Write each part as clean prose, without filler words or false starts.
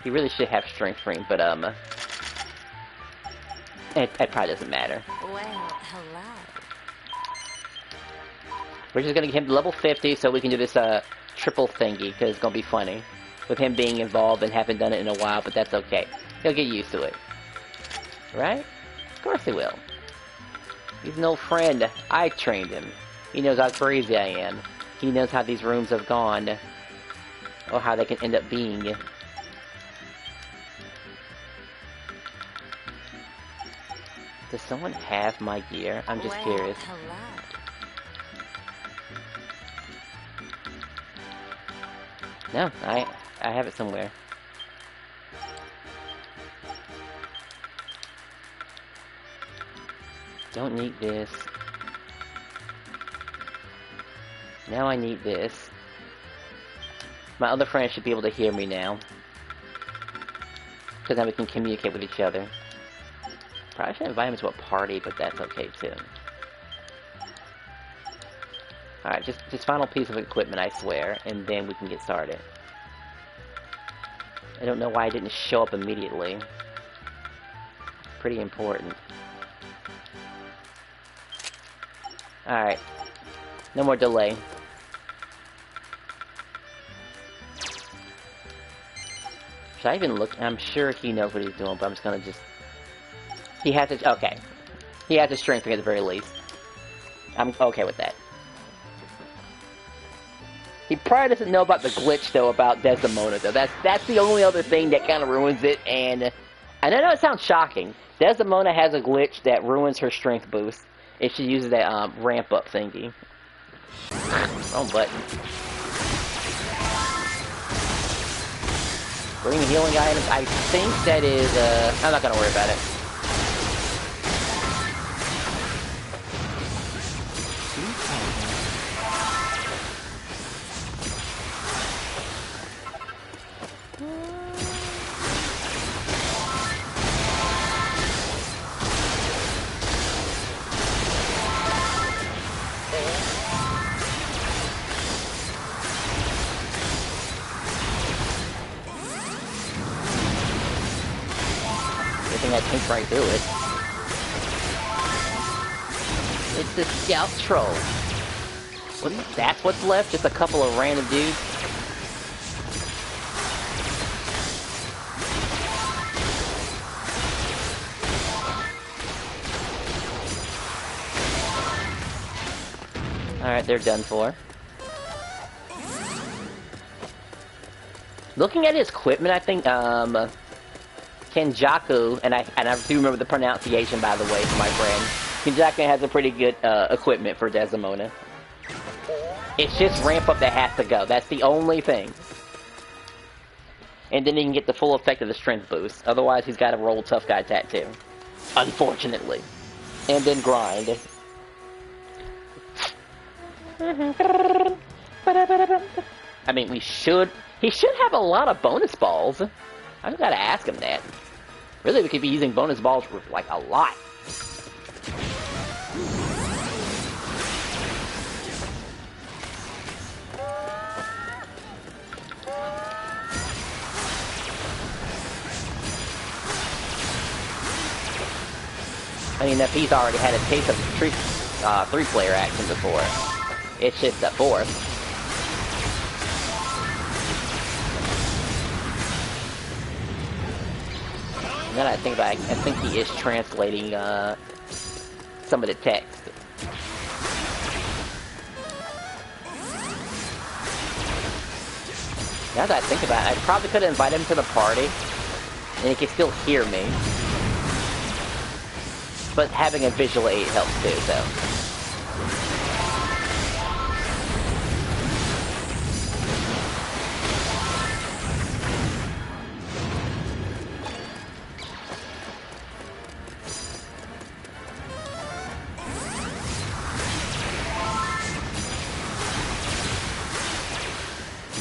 He really should have strength ring, but it probably doesn't matter. Well, hello. We're just gonna get him to level 50 so we can do this triple thingy, because it's gonna be funny. With him being involved and haven't done it in a while, but that's okay. He'll get used to it. Right? Of course he will. He's an old friend. I trained him. He knows how crazy I am. He knows how these rooms have gone. Or how they can end up being. Does someone have my gear? I'm just curious. Hello. No, I have it somewhere. Don't need this. Now I need this. My other friends should be able to hear me now. Because now we can communicate with each other. Probably should invite him to a party, but that's okay too. Alright, just final piece of equipment, I swear, and then we can get started. I don't know why I didn't show up immediately. Pretty important. Alright. No more delay. Should I even look? I'm sure he knows what he's doing, but I'm just gonna just... He has to... Okay. He has a strength ring at the very least. I'm okay with that. He probably doesn't know about the glitch, though, about Desdemona, though. That's the only other thing that kind of ruins it, and I know it sounds shocking. Desdemona has a glitch that ruins her strength boost if she uses that ramp-up thingy. Wrong button. Bring healing items. I think that is, I'm not gonna worry about it. I think right through it. It's the scout troll. That's what's left? Just a couple of random dudes? Alright, they're done for. Looking at his equipment, I think, Kenjaku, and I do remember the pronunciation, by the way, for my friend. Kenjaku has a pretty good equipment for Desdemona. It's just ramp up that has to go. That's the only thing. And then he can get the full effect of the strength boost. Otherwise, he's got to roll tough guy tattoo. Unfortunately. And then grind. I mean, he should have a lot of bonus balls. I just gotta ask him that. Really, we could be using bonus balls for, like, a lot. I mean, if he's already had a taste of three-player action before, it's just a fourth. Now that I think about it, I think he is translating some of the text. Now that I think about it, I probably could have invited him to the party, and he could still hear me. But having a visual aid helps too, so.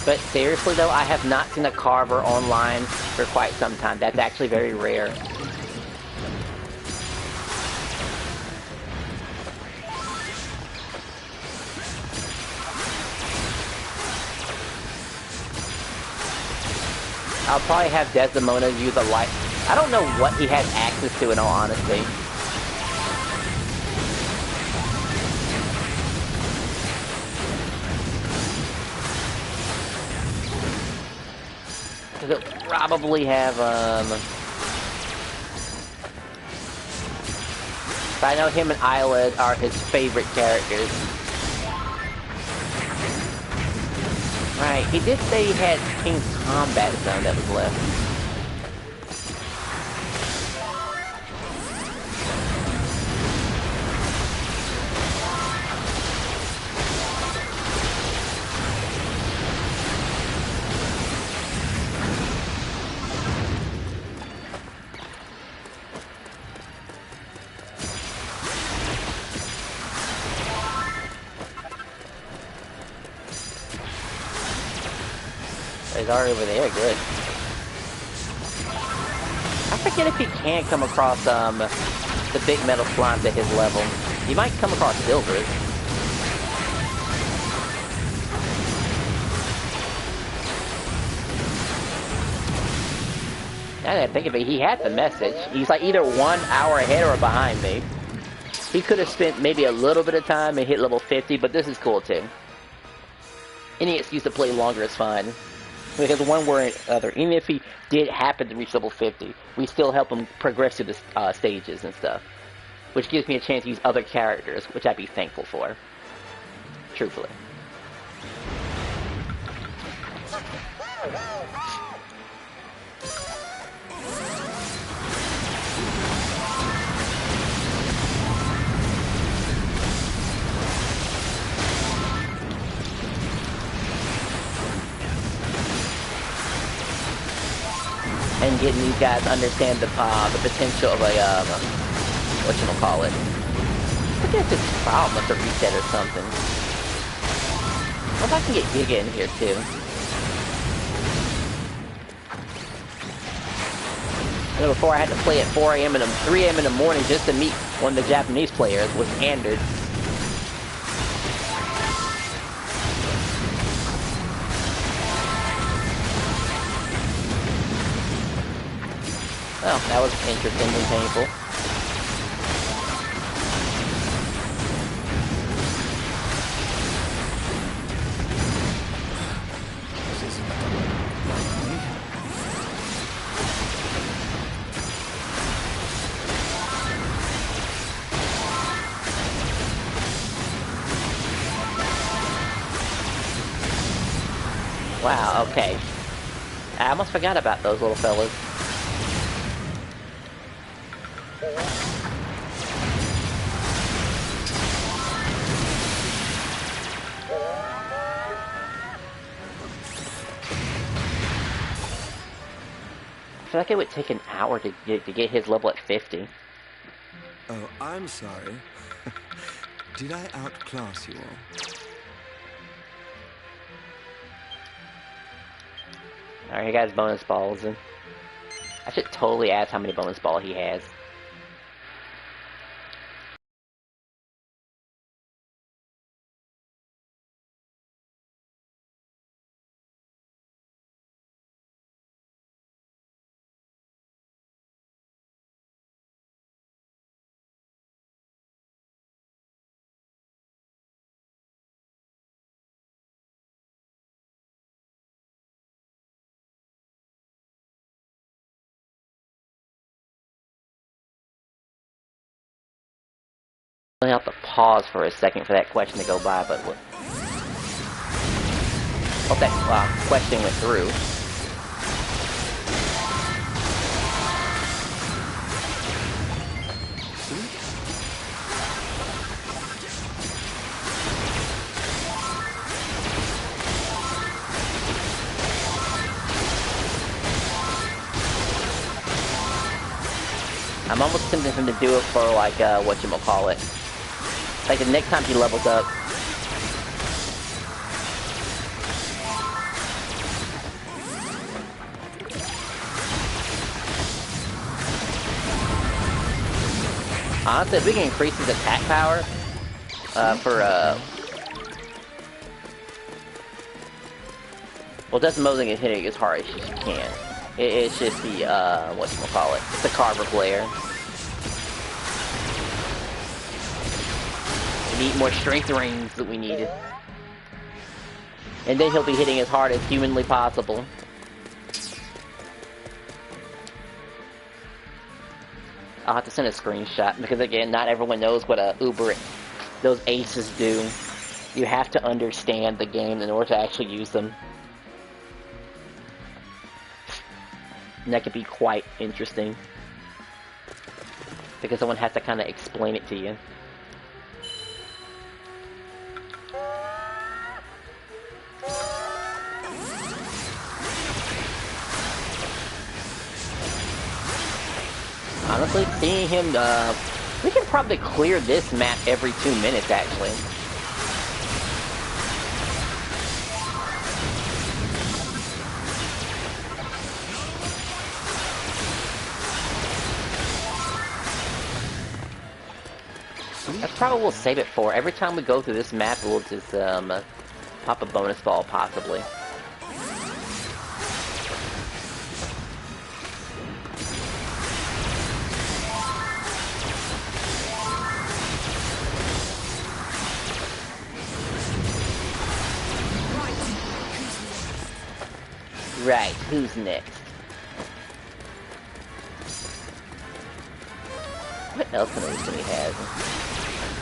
But seriously though, I have not seen a carver online for quite some time. That's actually very rare. I'll probably have Desdemona use a light. I don't know what he has access to in all honesty. He'll probably have, I know him and Isla are his favorite characters. Right, he did say he had King's Combat Zone that was left. He's already over there, good. I forget if he can come across the big metal slimes at his level. He might come across Silvers. Now that I think of it, he had the message. He's like either 1 hour ahead or behind me. He could have spent maybe a little bit of time and hit level 50, but this is cool too. Any excuse to play longer is fine. Because one way or other, even if he did happen to reach level 50, we still help him progress through the stages and stuff. Which gives me a chance to use other characters, which I'd be thankful for. Truthfully. And getting these guys to understand the potential of a, whatchamacallit. I guess this trial must have reset or something. I wonder if I can get Giga in here too. You know, before I had to play at 4 AM and 3 AM in the morning just to meet one of the Japanese players was Anders. Well, that was interesting and painful. Wow, okay. I almost forgot about those little fellas. I feel like it would take an hour to get his level at 50. Oh, I'm sorry. Did I outclass you all? Alright, he got his bonus balls. And I should totally ask how many bonus balls he has. I have to pause for a second for that question to go by, but look. Hope that question went through. I'm almost tempted him to do it for like whatchamacallit. Like the next time he levels up. Honestly, if we can increase his attack power, well, Desmond can hit it as hard as she can. It's just the, whatchamacallit, it's the Carver Glare. We need more strength rings that we need. And then he'll be hitting as hard as humanly possible. I'll have to send a screenshot, because again, not everyone knows what those aces do. You have to understand the game in order to actually use them. And that could be quite interesting. Because someone has to kind of explain it to you. Honestly, seeing him, we can probably clear this map every 2 minutes, actually. That's probably what we'll save it for. Every time we go through this map, we'll just, pop a bonus ball, possibly. Right, who's next? What else can he have?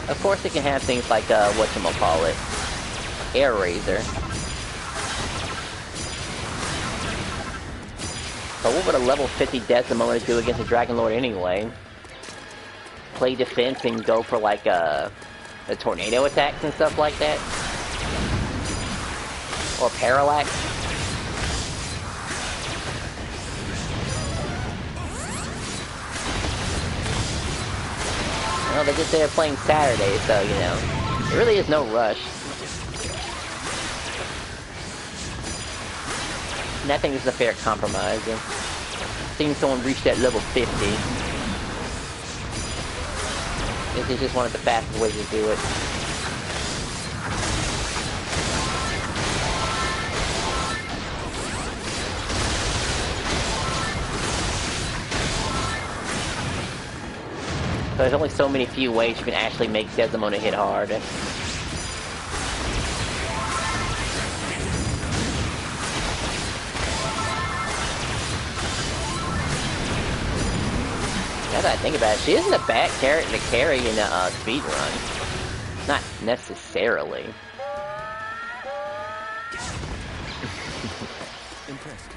Of course, he can have things like, whatchamacallit, Air Razor. But what would a level 50 Desdemona do against a Dragon Lord anyway? Play defense and go for, like, the tornado attacks and stuff like that? Or parallax? Well, they just say they're playing Saturday, so, you know, there really is no rush. And I think this is a fair compromise. Seeing someone reach that level 50. This is just one of the fastest ways to do it. So there's only so many few ways you can actually make Desdemona hit hard. Now that I think about it, she isn't a bad character to carry in a speedrun. Not necessarily. Impressed.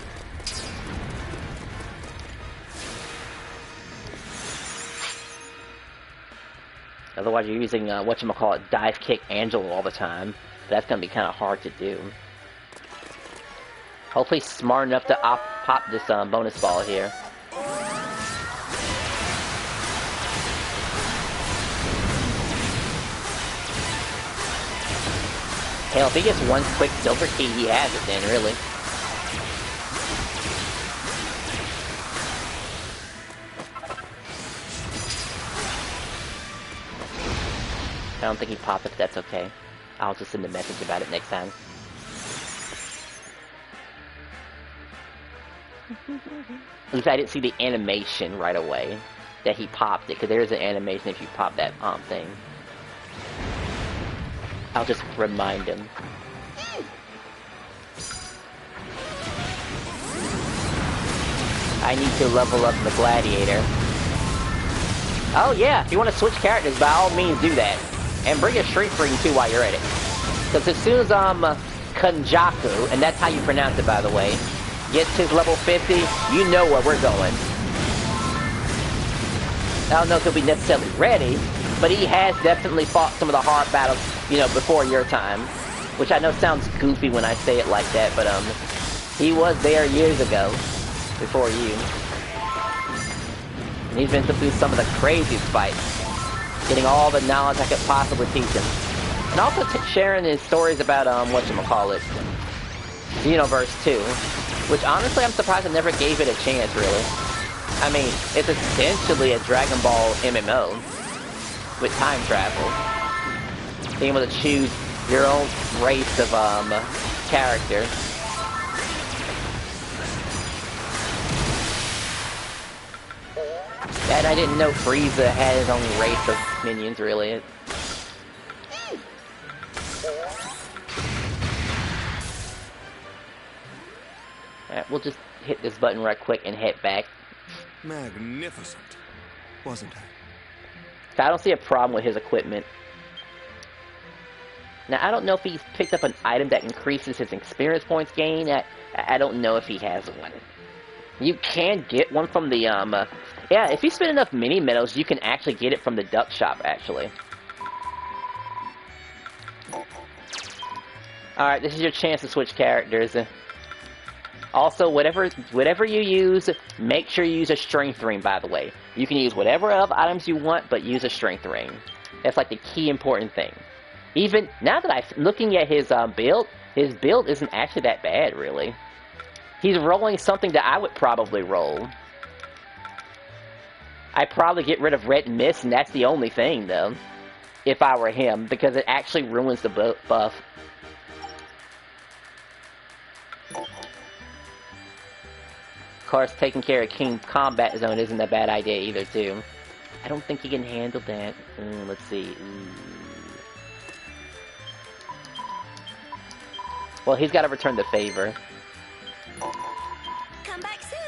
Otherwise you're using, whatchamacallit, Dive Kick Angelo all the time. That's gonna be kinda hard to do. Hopefully he's smart enough to pop this, bonus ball here. Hell, if he gets one quick silver key, he has it then, really. I don't think he popped it, but that's okay. I'll just send a message about it next time. At least I didn't see the animation right away that he popped it, because there is an animation if you pop that thing. I'll just remind him. I need to level up the Gladiator. Oh yeah, if you want to switch characters, by all means do that. And bring a Shrink Ring too while you're at it. Because as soon as Kunjaku, and that's how you pronounce it by the way, gets his level 50, you know where we're going. I don't know if he'll be necessarily ready, but he has definitely fought some of the hard battles, you know, before your time. Which I know sounds goofy when I say it like that, but he was there years ago, before you. And he's been through some of the craziest fights. Getting all the knowledge I could possibly teach him. And also sharing his stories about, whatchamacallit, Xenoverse 2. Which honestly, I'm surprised I never gave it a chance, really. I mean, it's essentially a Dragon Ball MMO. With time travel. Being able to choose your own race of, character. And I didn't know Frieza had his own race of minions, really. Alright, we'll just hit this button right quick and head back. Magnificent, wasn't it? I don't see a problem with his equipment. Now, I don't know if he's picked up an item that increases his experience points gain. I don't know if he has one. You can get one from the, yeah, if you spend enough mini medals, you can actually get it from the duck shop, actually. Alright, this is your chance to switch characters. Also, whatever you use, make sure you use a strength ring, by the way. You can use whatever other items you want, but use a strength ring. That's like the key important thing. Even, now that I'm looking at his build isn't actually that bad, really. He's rolling something that I would probably roll. I'd probably get rid of Red Mist, and that's the only thing, though. If I were him, because it actually ruins the buff. Of course, taking care of King Combat Zone isn't a bad idea either, too. I don't think he can handle that. Let's see. Well, he's got to return the favor. Come back soon.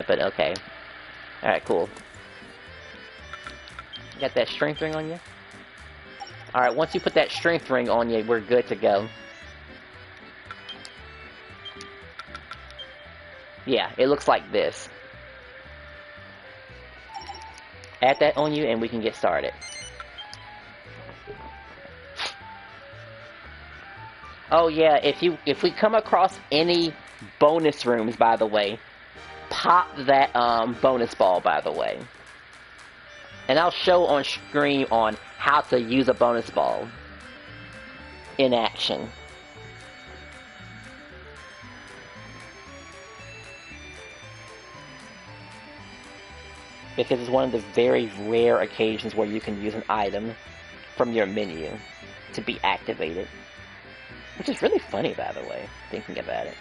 But okay. Alright, cool. Got that strength ring on you? Alright, once you put that strength ring on you, we're good to go. Yeah, it looks like this. Add that on you and we can get started. Oh yeah, if we come across any bonus rooms, by the way, pop that bonus ball, by the way. And I'll show on screen on how to use a bonus ball in action. Because it's one of the very rare occasions where you can use an item from your menu to be activated. Which is really funny, by the way, thinking about it.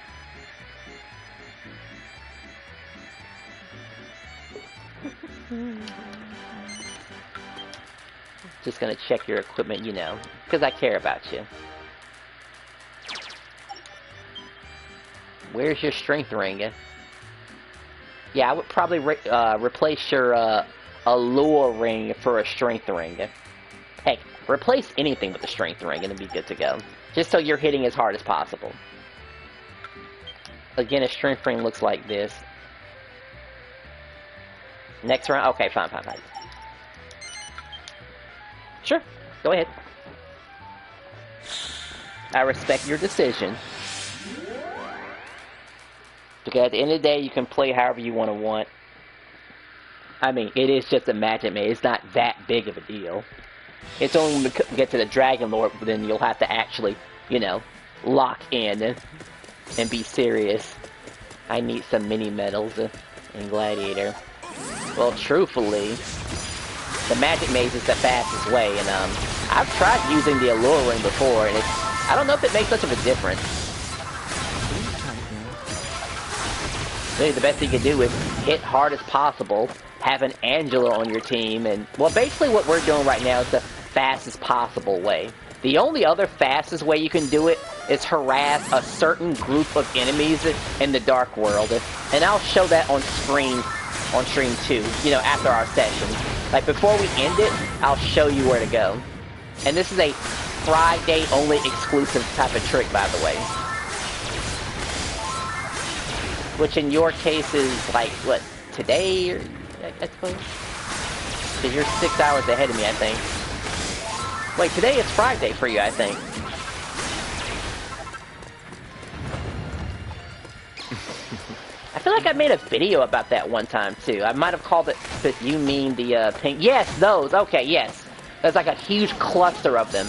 Just gonna check your equipment, you know, because I care about you. Where's your strength ring? Yeah, I would probably replace your allure ring for a strength ring. Heck, replace anything with a strength ring and it'll be good to go. Just so you're hitting as hard as possible. Again, a strength ring looks like this. Next round? Okay, fine. Sure, go ahead. I respect your decision. Because at the end of the day, you can play however you want. I mean, it is just a magic maze. It's not that big of a deal. It's only when we get to the Dragon Lord, then you'll have to actually, you know, lock in and be serious. I need some mini medals in Gladiator. Well, truthfully, the magic maze is the fastest way, and I've tried using the allure ring before, and I don't know if it makes much of a difference. Really, the best thing you can do is hit hard as possible, have an Angela on your team, and, well, basically what we're doing right now is the fastest possible way. The only other fastest way you can do it is harass a certain group of enemies in the Dark World, and I'll show that on stream too, you know, after our session. Like, before we end it, I'll show you where to go. And this is a Friday-only exclusive type of trick, by the way. Which in your case is, like, what, today, or, I suppose? Because you're 6 hours ahead of me, I think. Wait, today is Friday for you, I think. I feel like I made a video about that one time, too. I might have called it, but you mean the pink... Yes, those! Okay, yes. There's like a huge cluster of them.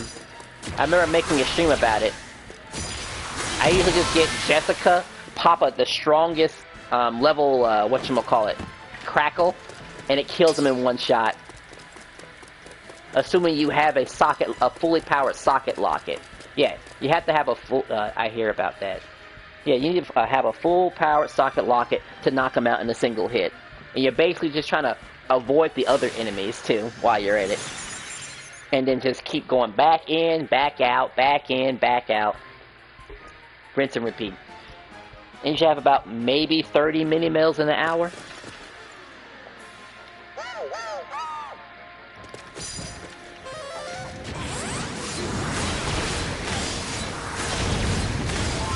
I remember making a stream about it. I usually just get Jessica, pop the strongest level, whatchamacallit, crackle, and it kills him in one shot. Assuming you have a fully powered socket locket. Yeah, you have to have a full, I hear about that. Yeah, you need to have a full powered socket locket to knock him out in a single hit. And you're basically just trying to avoid the other enemies, too, while you're at it. And then just keep going back in, back out, back in, back out. Rinse and repeat. And you should have about maybe 30 mini-mills in an hour.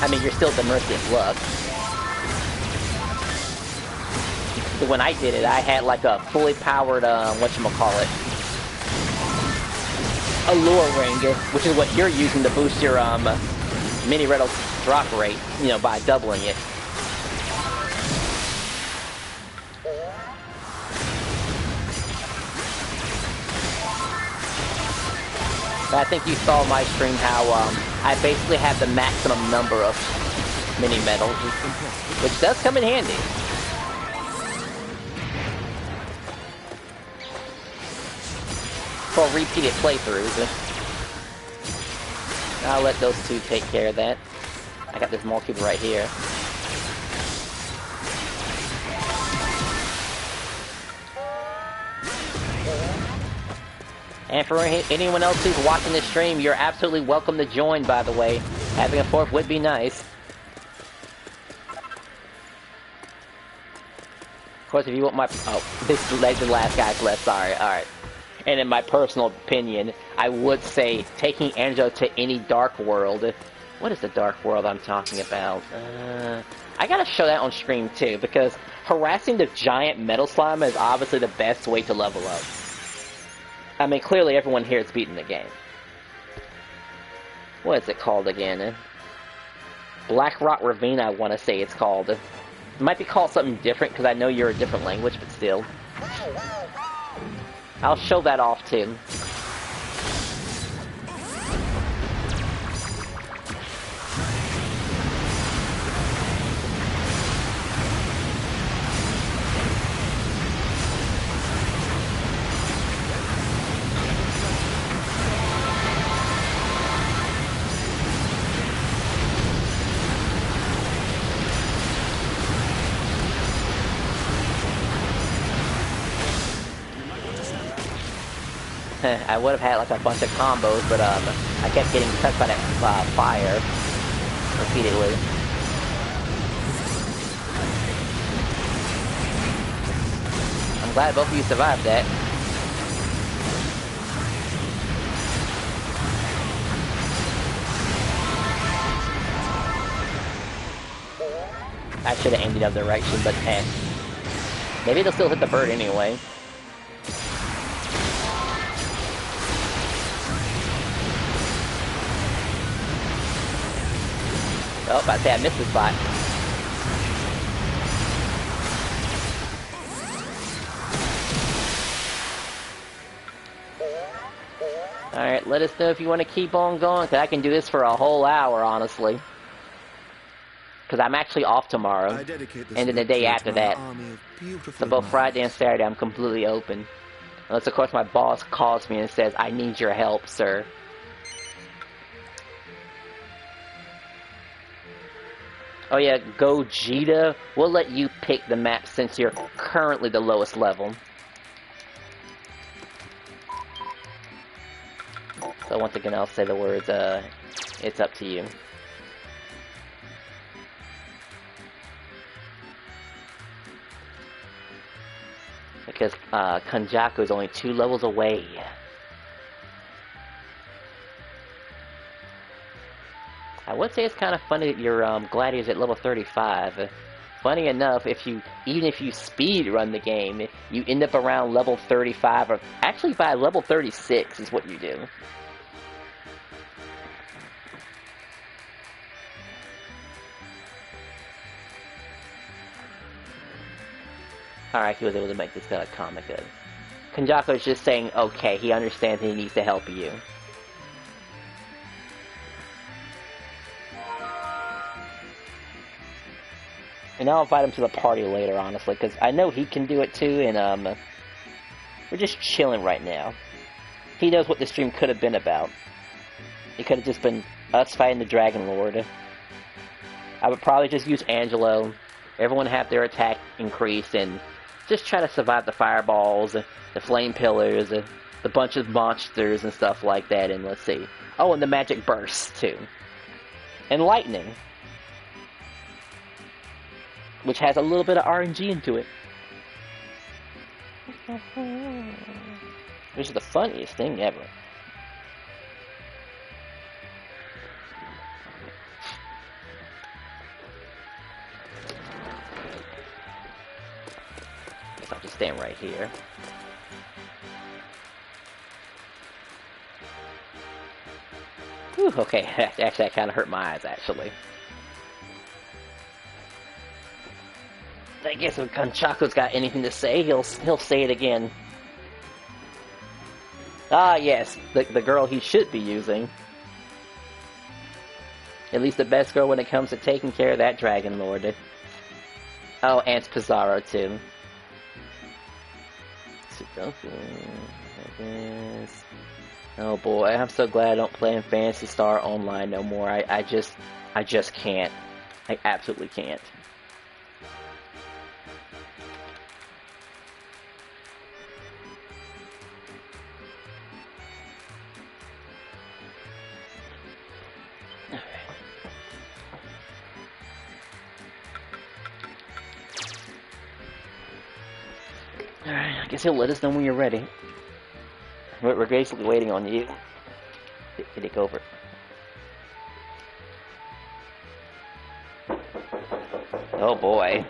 I mean, you're still at the mercy of luck. So when I did it, I had like a fully powered, whatchamacallit, allure ring, which is what you're using to boost your, mini rattle drop rate, you know, by doubling it. But I think you saw my stream how I basically have the maximum number of mini medals, which does come in handy. For repeated playthroughs. I'll let those two take care of that. I got this mole cube right here. And for anyone else who's watching this stream, you're absolutely welcome to join, by the way. Having a fourth would be nice. Of course, if you want my... Oh, this is the last guy's left, sorry, alright. And in my personal opinion, I would say taking Angelo to any dark world. What is the dark world I'm talking about? I gotta show that on stream too, because harassing the giant metal slime is obviously the best way to level up. I mean, clearly everyone here is beating the game. What is it called again? Black Rock Ravine, I want to say it's called. It might be called something different, because I know you're a different language, but still. I'll show that off too. I would have had like a bunch of combos, but I kept getting touched by that fire repeatedly. I'm glad both of you survived that. I should have aimed the other direction, but maybe they'll still hit the bird anyway. Oh, I say I missed the spot. Alright, let us know if you want to keep on going, because I can do this for a whole hour, honestly. Because I'm actually off tomorrow, and then the day after that. So both Friday and Saturday I'm completely open. Unless, of course, my boss calls me and says, I need your help, sir. Oh yeah, Gogeta, we'll let you pick the map since you're currently the lowest level. So once again, I'll say the words, it's up to you. Because, Kanjaku is only 2 levels away. I would say it's kind of funny that your Gladiator's at level 35. Funny enough, even if you speed run the game, you end up around level 35, or actually by level 36 is what you do. Alright, he was able to make this comment good. Kanjako is just saying, okay, he understands and he needs to help you. And I'll invite him to the party later, honestly, because I know he can do it too, and we're just chilling right now. He knows what the stream could have been about. It could have just been us fighting the Dragon Lord. I would probably just use Angelo, everyone have their attack increased, and just try to survive the fireballs, the flame pillars, the bunch of monsters and stuff like that, and let's see. Oh, and the magic burst, too. And lightning. Which has a little bit of RNG into it. Which is the funniest thing ever. Guess I'll just stand right here. Whew, okay, actually that kind of hurt my eyes, actually. I guess if Conchaco's got anything to say, he'll say it again. Ah, yes, the girl he should be using. At least the best girl when it comes to taking care of that Dragon Lord. Oh, and Pizarro, too. Oh boy, I'm so glad I don't play in Phantasy Star Online no more. I just can't. I absolutely can't. Alright, I guess he'll let us know when you're ready. We're basically waiting on you. Take over. Oh boy.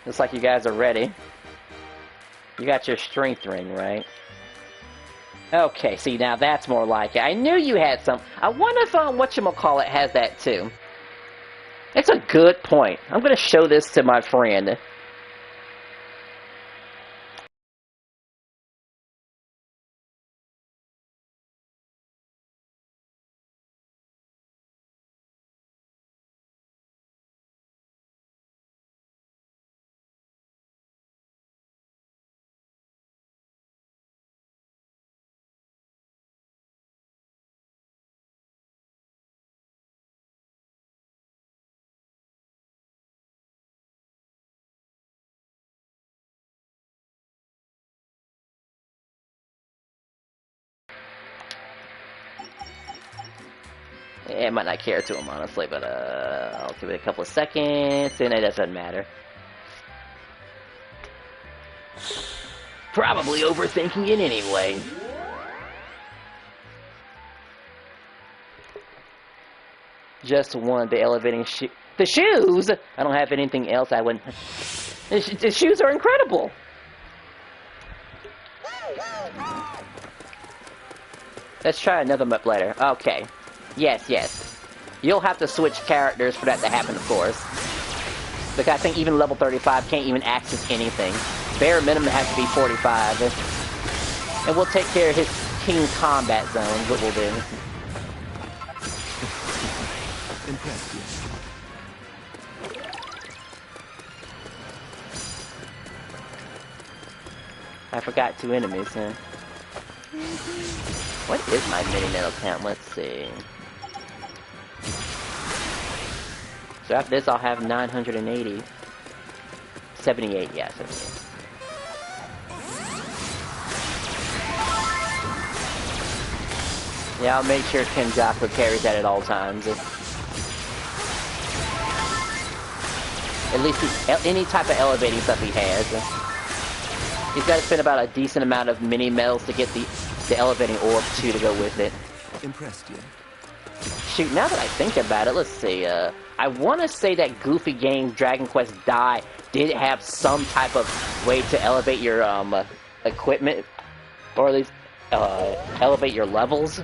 Looks like you guys are ready. You got your strength ring, right? Okay, see, now that's more like it. I knew you had some. I wonder if whatchamacallit has that too. It's a good point. I'm going to show this to my friend. It might not care to him, honestly, but I'll give it a couple of seconds, and it doesn't matter. Probably overthinking it anyway. Just one, the elevating shoe. The shoes? I don't have anything else I wouldn't... The shoes are incredible! Let's try another map later. Okay. Yes, yes. You'll have to switch characters for that to happen, of course. Because I think even level 35 can't even access anything. Bare minimum has to be 45. And we'll take care of his King Combat Zone is what we'll do. Impressed, yes. I forgot 2 enemies, huh? What is my mini medal count? Let's see. So after this, I'll have 980. 78, yeah, 78. Yeah, I'll make sure Kenjaku carries that at all times. At least any type of elevating stuff he has. He's got to spend about a decent amount of mini medals to get the elevating orb too to go with it. Impressed, yeah. Shoot, now that I think about it, let's see. I want to say that Goofy Games Dragon Quest Dai did have some type of way to elevate your equipment, or at least elevate your levels.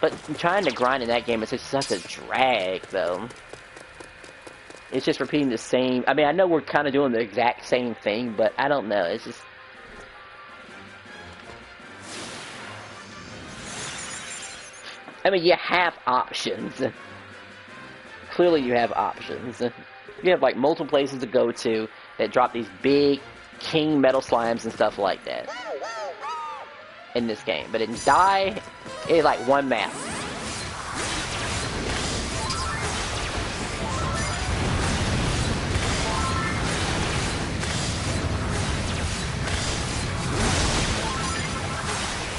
But trying to grind in that game is just such a drag, though. It's just repeating the same... I mean, I know we're kind of doing the exact same thing, but I don't know. It's just... I mean, you have options. Clearly you have options. You have, like, multiple places to go to that drop these big king metal slimes and stuff like that. In this game. But in Dai, it's like one map.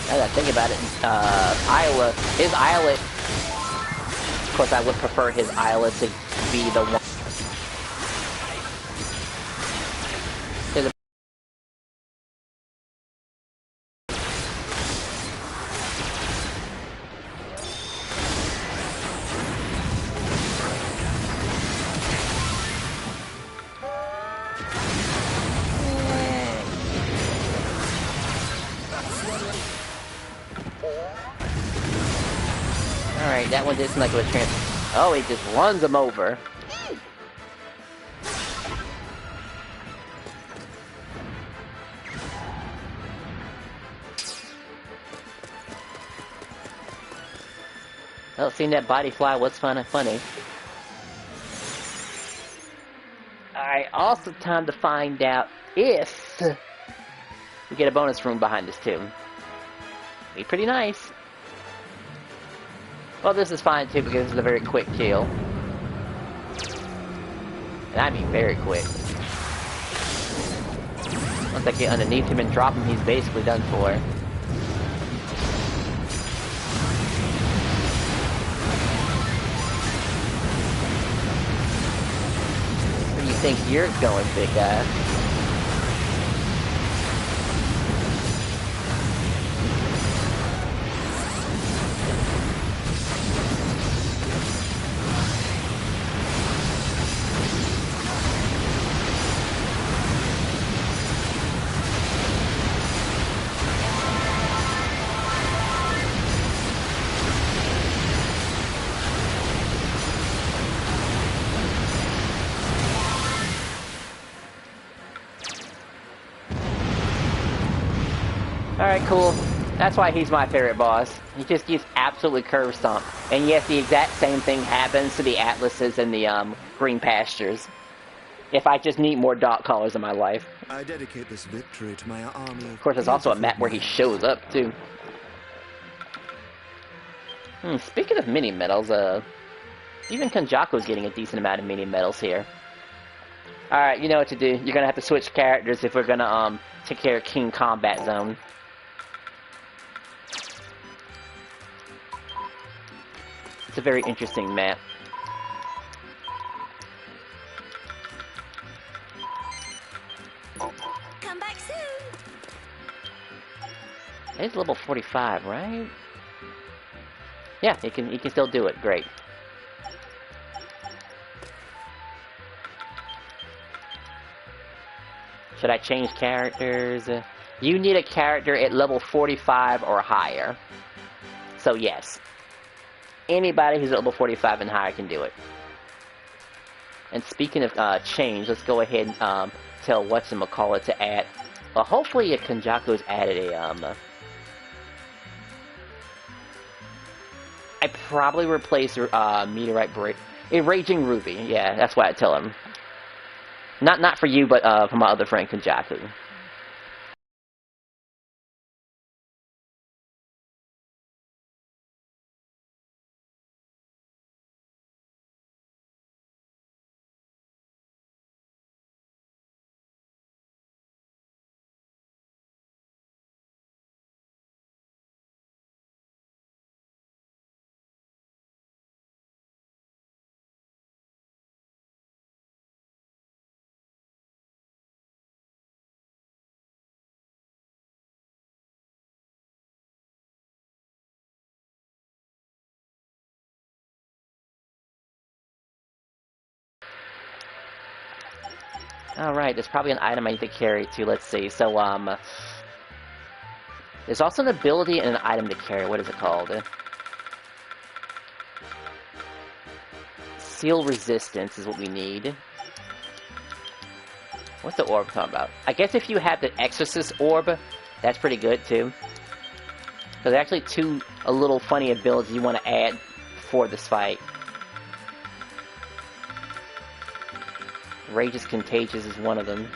Now that I think about it, his Isla, of course I would prefer his Isla to be the one. Alright, that one didn't seem like it was Oh, he just runs him over. Well, seeing that body fly was funny. Alright, also time to find out if we get a bonus room behind this too. Be pretty nice. Well, this is fine too because this is a very quick kill. And I mean very quick. Once I get underneath him and drop him, he's basically done for. Where do you think you're going, big guy? Alright, cool. That's why he's my favorite boss. He just gets absolutely curve stomped. And yes, the exact same thing happens to the Atlases and the green pastures. If I just need more dot collars in my life. I dedicate this victory to my army. Of course, there's also a map where he shows up, too. Speaking of mini medals, even Kenjaku's getting a decent amount of mini medals here. Alright, you know what to do. You're gonna have to switch characters if we're gonna, take care of King Combat Zone. It's a very interesting map. Come back soon. It's level 45, right? Yeah, he can still do it. Great. Should I change characters? You need a character at level 45 or higher. So yes. Anybody who's at level 45 and higher can do it. And speaking of change, let's go ahead and tell whatchamacallit to add. Well, hopefully Kenjaku's added probably replace Meteorite Break. A Raging Ruby, yeah, that's what I tell him. Not for you, but for my other friend Kunjaku. Alright, there's probably an item I need to carry too, let's see. So, there's also an ability and an item to carry. What is it called? Seal Resistance is what we need. What's the orb talking about? I guess if you have the Exorcist orb, that's pretty good too. Because actually a little funny abilities you want to add for this fight. Rage is Contagious is one of them.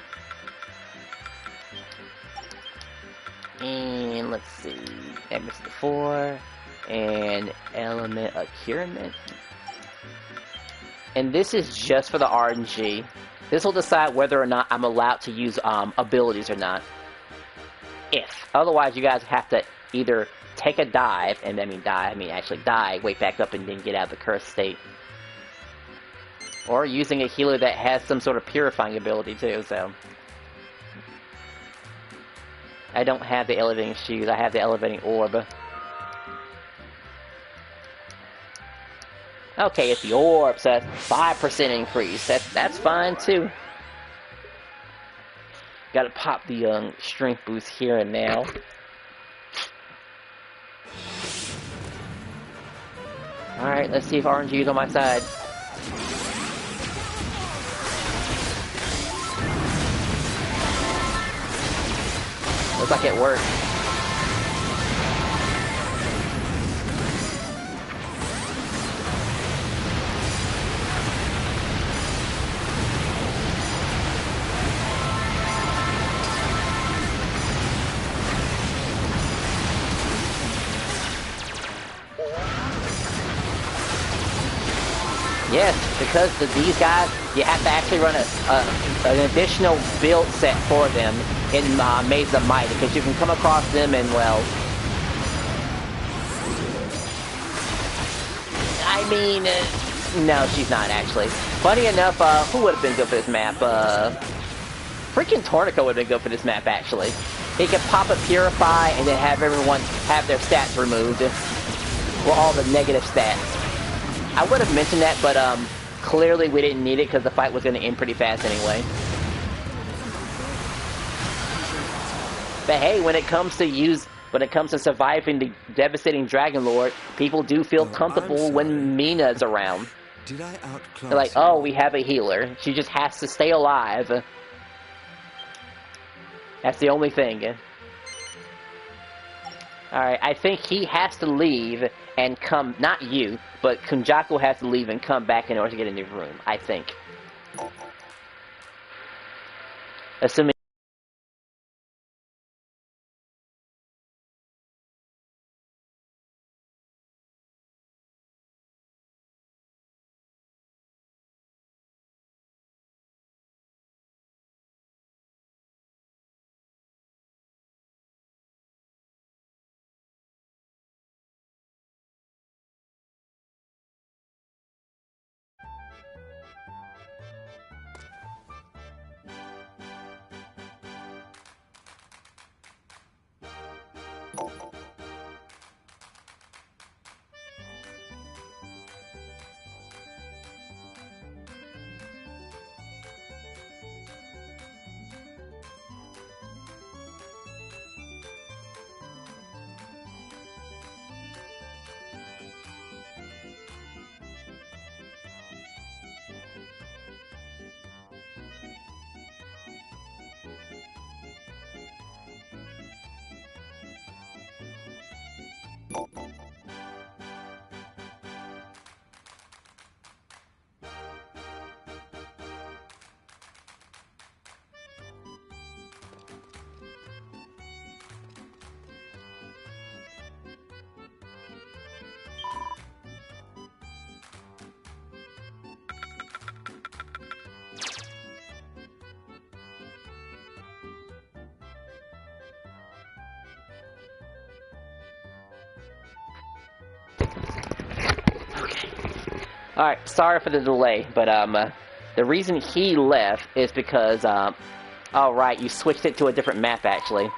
And let's see, Emerson 4 and Element Accurement. And this is just for the RNG. This will decide whether or not I'm allowed to use abilities or not. If. Otherwise, you guys have to either take a dive, and actually die, wake back up, and then get out of the cursed state. Or using a healer that has some sort of purifying ability too, so. I don't have the elevating shoes, I have the elevating orb. Okay, it's the orb, so that's 5% increase. That's fine too. Gotta pop the strength boost here and now. Alright, let's see if RNG is on my side. Looks like it worked. Yes, because these guys, you have to actually run an additional build set for them in Maze of Might, because you can come across them and, well... I mean, no, she's not, actually. Funny enough, who would have been good for this map? Freaking Tornico would have been good for this map, actually. He could pop a Purify and then have everyone have their stats removed. Well, all the negative stats. I would have mentioned that, but clearly we didn't need it because the fight was going to end pretty fast anyway. But hey, when it comes to surviving the devastating Dragon Lord, people do feel comfortable when Mina's around. Did I outclass They're like, oh, we have a healer. She just has to stay alive. That's the only thing. Alright, I think he has to leave and come, not you, but Kunjaku has to leave and come back in order to get a new room, I think. Assuming... Alright, sorry for the delay, but the reason he left is because oh right, you switched it to a different map actually.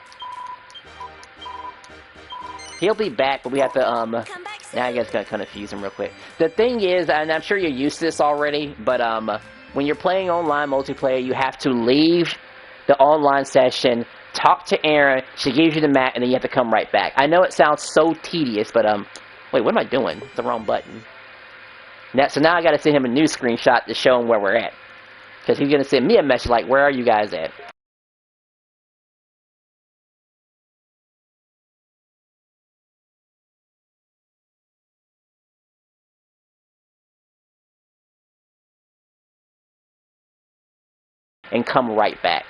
He'll be back, but we have to now I guess gonna confuse him real quick. The thing is, and I'm sure you're used to this already, but when you're playing online multiplayer, you have to leave the online session, talk to Erin, she gives you the map, and then you have to come right back. I know it sounds so tedious, but wait, what am I doing? It's the wrong button. So now I gotta send him a new screenshot to show him where we're at. Because he's gonna send me a message like, where are you guys at? And come right back.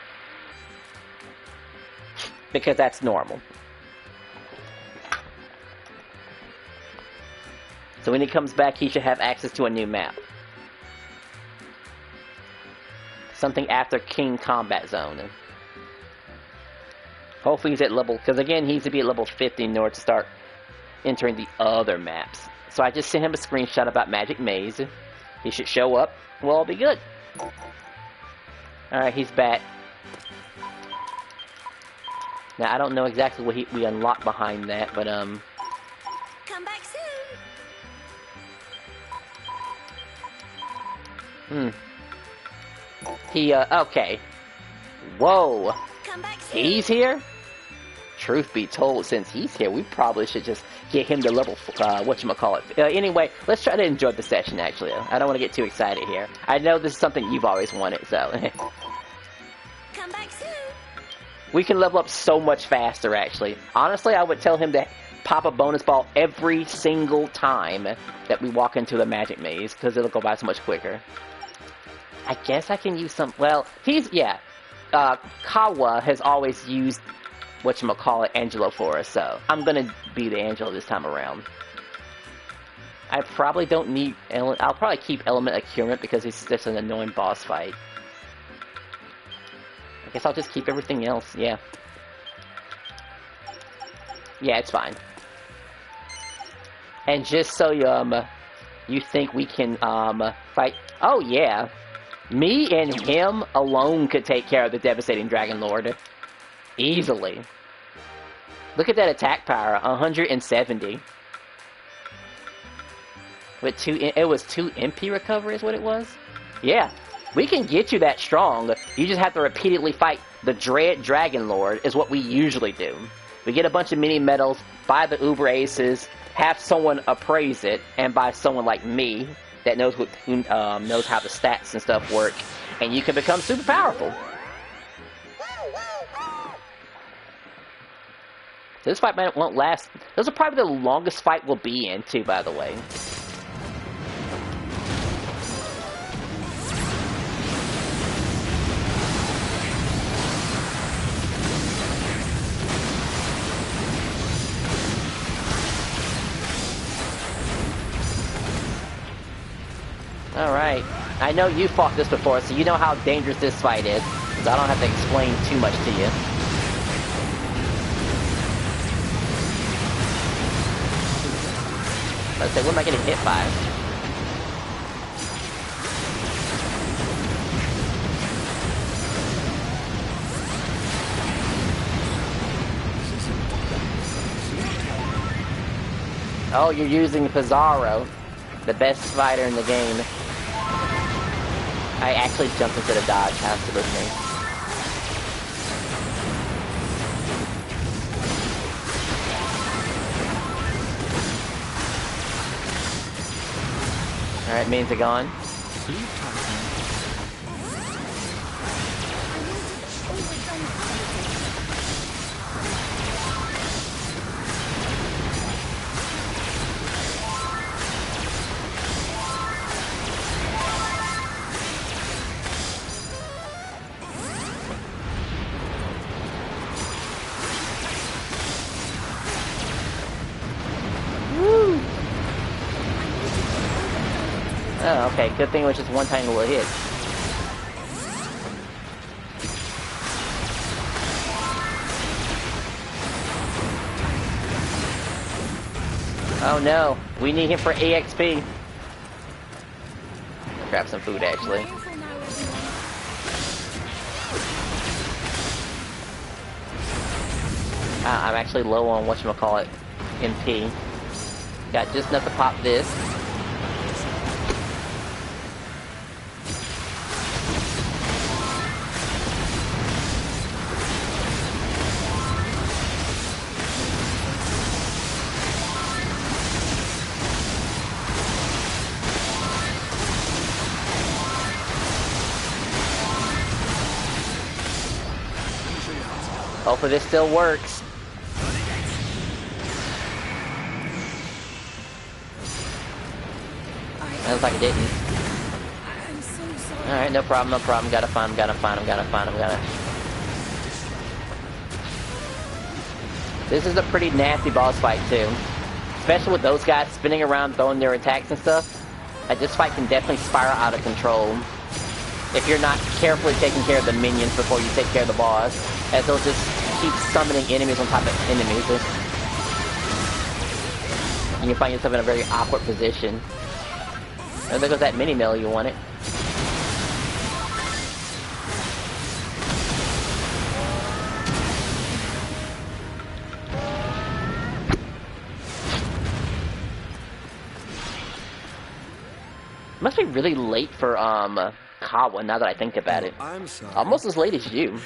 Because that's normal. So when he comes back, he should have access to a new map. Something after King Combat Zone. Hopefully he's at level, because again, he needs to be at level 50 in order to start entering the other maps. So I just sent him a screenshot about Magic Maze. He should show up. We'll all be good. Alright, he's back. Now, I don't know exactly what we unlock behind that, but, Come back soon. Okay. Whoa. Come back soon. He's here? Truth be told, since he's here, we probably should just get him to level, whatchamacallit. Anyway, let's try to enjoy the session, actually. I don't want to get too excited here. I know this is something you've always wanted, so... Come back soon. We can level up so much faster, actually. Honestly, I would tell him to pop a bonus ball every single time that we walk into the Magic Maze, because it'll go by so much quicker. I guess I can use some... Well, Kawa has always used, Angelo for us, so I'm gonna be the Angelo this time around. I probably don't need... I'll probably keep Element Accurement because he's just an annoying boss fight. I guess I'll just keep everything else, yeah. Yeah, it's fine. And just so you think we can fight... Oh, yeah. Me and him alone could take care of the devastating Dragon Lord. Easily. Look at that attack power, 170. With it was 2 MP recovery is what it was? Yeah. We can get you that strong. You just have to repeatedly fight the Dread Dragon Lord, is what we usually do. We get a bunch of mini medals, buy the Uber Aces, have someone appraise it, and buy someone like me that knows who knows how the stats and stuff work, and you can become super powerful. This fight won't last. This will probably be the longest fight we'll be in, too, by the way. Alright. I know you fought this before, so you know how dangerous this fight is. So I don't have to explain too much to you. Let's say, what am I getting hit by? Oh, you're using Pizarro, the best fighter in the game. I actually jumped instead of dodge, has to with me. Alright, means are gone. Oh, okay. Good thing it was just one tiny little hit. Oh no, we need him for EXP. grab some food, actually. I'm actually low on whatchamacallit, MP. Got just enough to pop this. Hopefully this still works. Looks like it didn't. I'm so sorry. Alright, no problem, no problem. Gotta find him, gotta find him, gotta find him, gotta... This is a pretty nasty boss fight, too. Especially with those guys spinning around, throwing their attacks and stuff. Like, this fight can definitely spiral out of control if you're not carefully taking care of the minions before you take care of the boss, as they'll just keep summoning enemies on top of enemies. And you find yourself in a very awkward position. And there goes that mini mill you wanted. Must be really late for Kawa, now that I think about it. I'm sorry. Almost as late as you.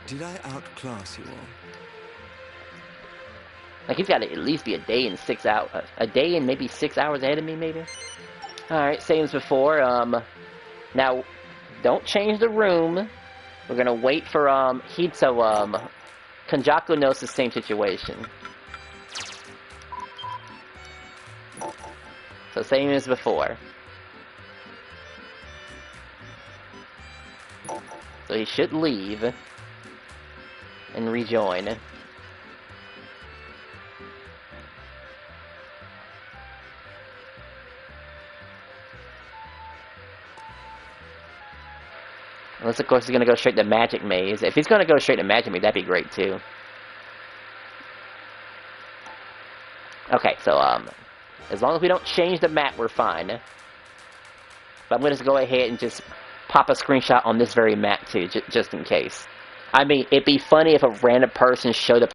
Did I outclass you all? Like, he's got to at least be a day and 6 hours, a day and maybe 6 hours ahead of me, maybe. All right, same as before. Now, don't change the room. We're gonna wait for Hitso. Kanjaku knows the same situation. So same as before. So he should leave and rejoin. Unless, of course, he's going to go straight to Magic Maze. If he's going to go straight to Magic Maze, that'd be great, too. Okay, so, as long as we don't change the map, we're fine. But I'm going to go ahead and just pop a screenshot on this very map, too, just in case. I mean, it'd be funny if a random person showed up.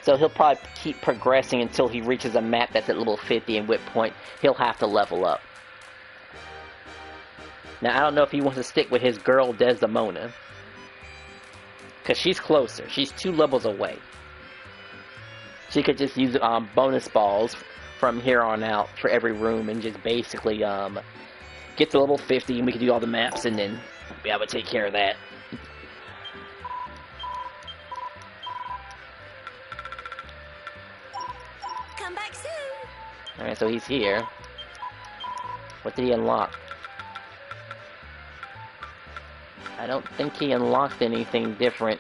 So he'll probably keep progressing until he reaches a map that's at level 50, and which point he'll have to level up. Now, I don't know if he wants to stick with his girl Desdemona, because she's closer. She's 2 levels away. She could just use bonus balls from here on out for every room and just basically get to level 50, and we can do all the maps and then be able to take care of that. Come back soon. Alright, so he's here. What did he unlock? I don't think he unlocked anything different.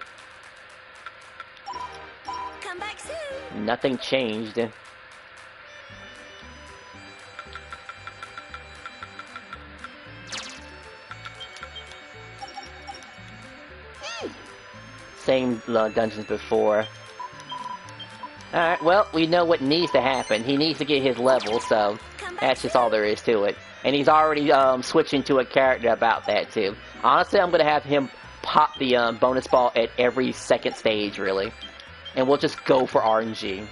Come back soon. Nothing changed. Same dungeons before. Alright, well, we know what needs to happen. He needs to get his level, so that's just all there is to it. And he's already switching to a character about that, too. Honestly, I'm going to have him pop the bonus ball at every second stage, really. And we'll just go for RNG.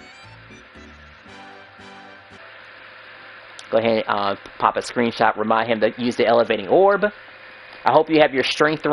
Go ahead and pop a screenshot, remind him to use the elevating orb. I hope you have your strength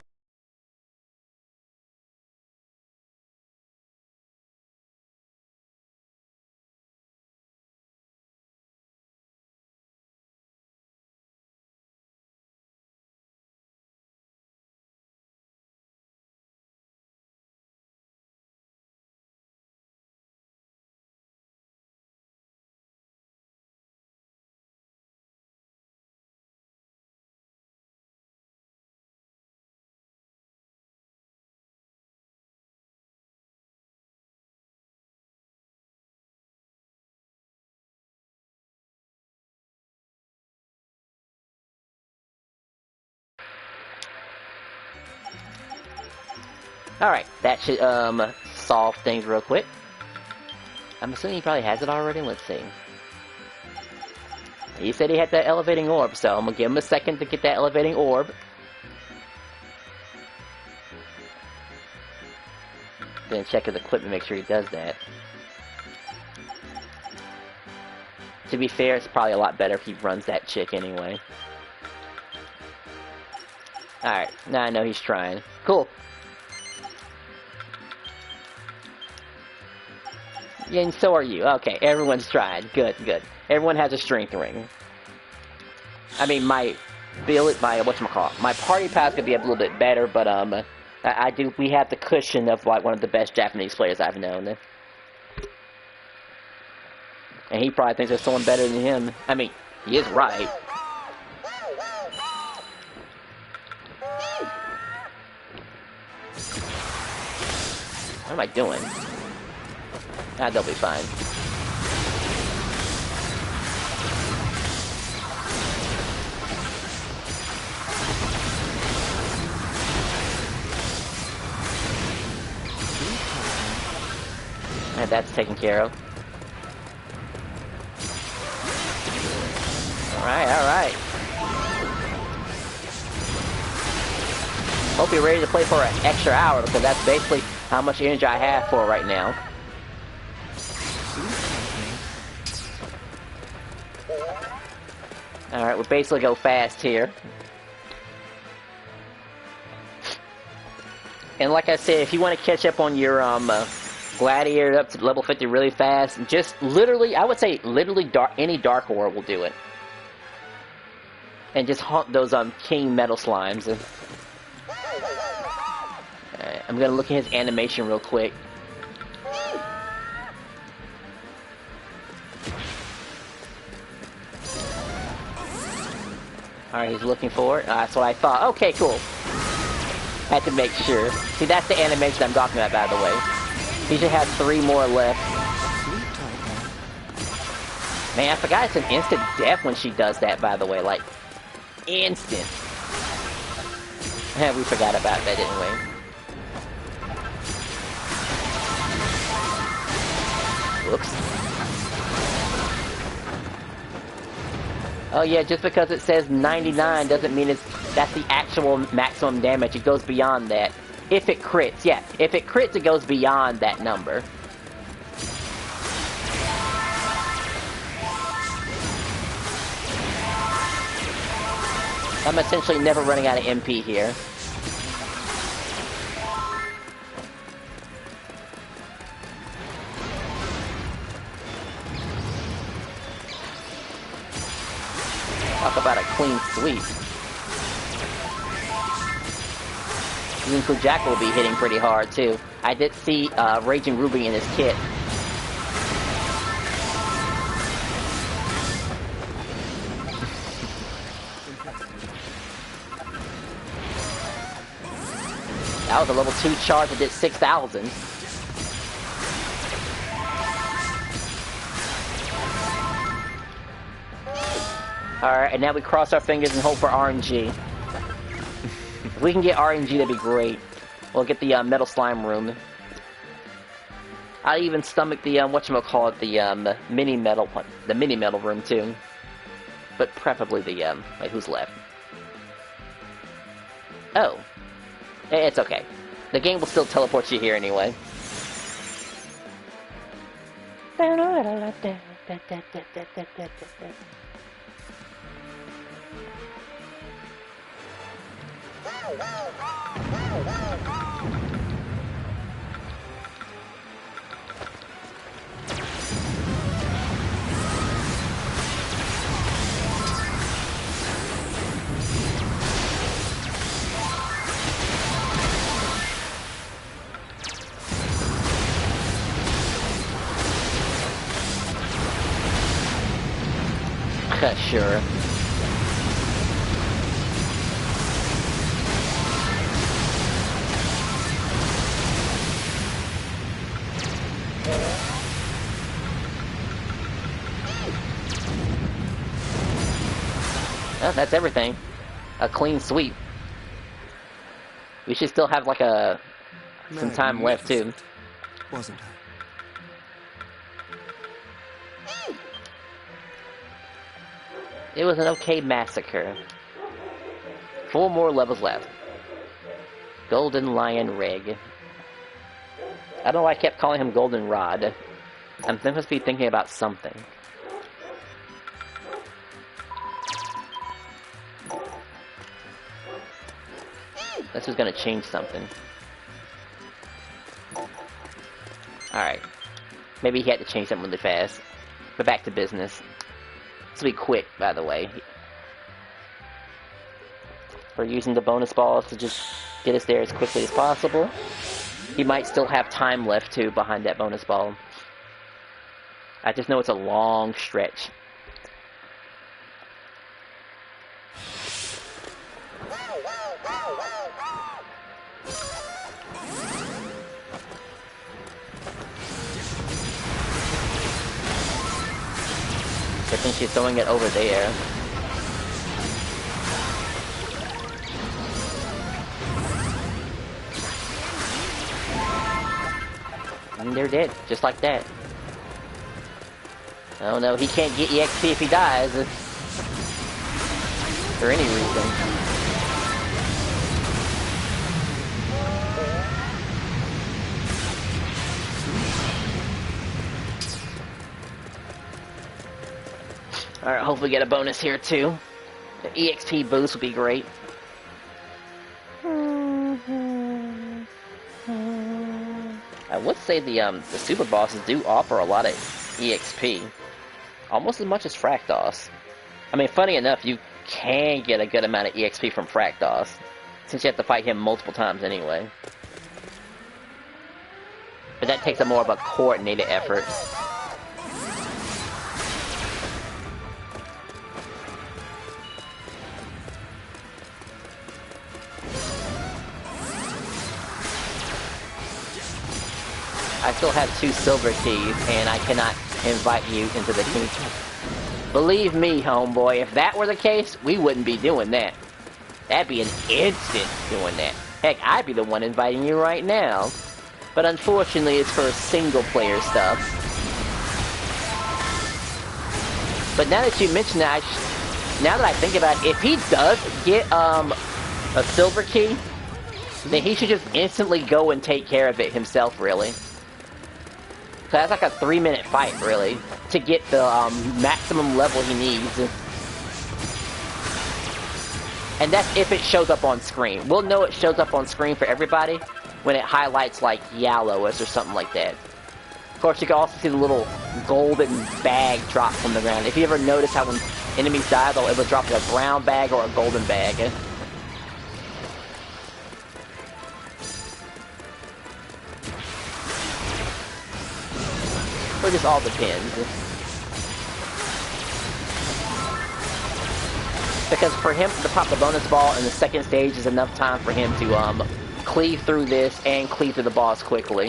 Alright, that should, solve things real quick. I'm assuming he probably has it already. Let's see. He said he had that elevating orb, so I'm gonna give him a second to get that elevating orb. Then check his equipment, make sure he does that. To be fair, it's probably a lot better if he runs that chick anyway. Alright, now I know he's trying. Cool. Yeah, and so are you. Okay, everyone's trying. Good, good. Everyone has a strength ring. I mean, my whatchamacallit, my party pass could be a little bit better, but, we have the cushion of, like, one of the best Japanese players I've known. And he probably thinks there's someone better than him. I mean, he is right. What am I doing? Ah, they'll be fine. And that's taken care of. Alright, alright. Hope you're ready to play for an extra hour, because that's basically how much energy I have for right now. Alright, we'll basically go fast here. And like I said, if you want to catch up on your Gladiator up to level 50 really fast, just literally, I would say literally any Dark Orb will do it. And just haunt those King Metal Slimes. Alright, I'm gonna look at his animation real quick. Alright, he's looking for it. That's what I thought. Okay, cool. Had to make sure. See, that's the animation I'm talking about, by the way. He should have 3 more left. Man, I forgot it's an instant death when she does that, by the way. Like, instant. We forgot about that, didn't we? Whoops. Oh yeah, just because it says 99 doesn't mean that's the actual maximum damage. It goes beyond that. If it crits, yeah. If it crits, it goes beyond that number. I'm essentially never running out of MP here. Talk about a clean sweep. Even Kujaka will be hitting pretty hard too. I did see Raging Ruby in his kit. That was a level 2 charge that did 6,000. Alright, and now we cross our fingers and hope for RNG. If we can get RNG, that'd be great. We'll get the Metal Slime room. I'll even stomach the, whatchamacallit, the mini metal one. The mini metal room, too. But preferably the, wait, who's left? Oh. It's okay. The game will still teleport you here anyway. Sure. Oh, that's everything. A clean sweep. We should still have like a some time left too. Wasn't I? It was an okay massacre. 4 more levels left. Golden Lion Rig. I don't know why I kept calling him Golden Rod. I'm supposed to be thinking about something. This is gonna change something. Alright. Maybe he had to change something really fast. But back to business. This will be quick, by the way. We're using the bonus balls to just get us there as quickly as possible. He might still have time left, too, behind that bonus ball. I just know it's a long stretch. I think she's throwing it over there. And they're dead, just like that. Oh no, he can't get EXP if he dies. For any reason. Alright, hopefully get a bonus here too. The EXP boost would be great. I would say the super bosses do offer a lot of EXP. Almost as much as Fractos. I mean, funny enough, you can get a good amount of EXP from Fractos, since you have to fight him multiple times anyway. But that takes a more of a coordinated effort. I still have 2 silver keys, and I cannot invite you into the kingdom. Believe me, homeboy, if that were the case, we wouldn't be doing that. That'd be an instant doing that. Heck, I'd be the one inviting you right now. But unfortunately, it's for single-player stuff. But now that you mention that, now that I think about it, if he does get a silver key, then he should just instantly go and take care of it himself, really. So that's like a 3-minute fight, really, to get the maximum level he needs. And that's if it shows up on screen. We'll know it shows up on screen for everybody when it highlights, like, yellowish or something like that. Of course, you can also see the little golden bag drop from the ground. If you ever notice how when enemies die, they'll either drop a brown bag or a golden bag. It just all depends. Because for him to pop the bonus ball in the second stage is enough time for him to cleave through this and cleave through the boss quickly.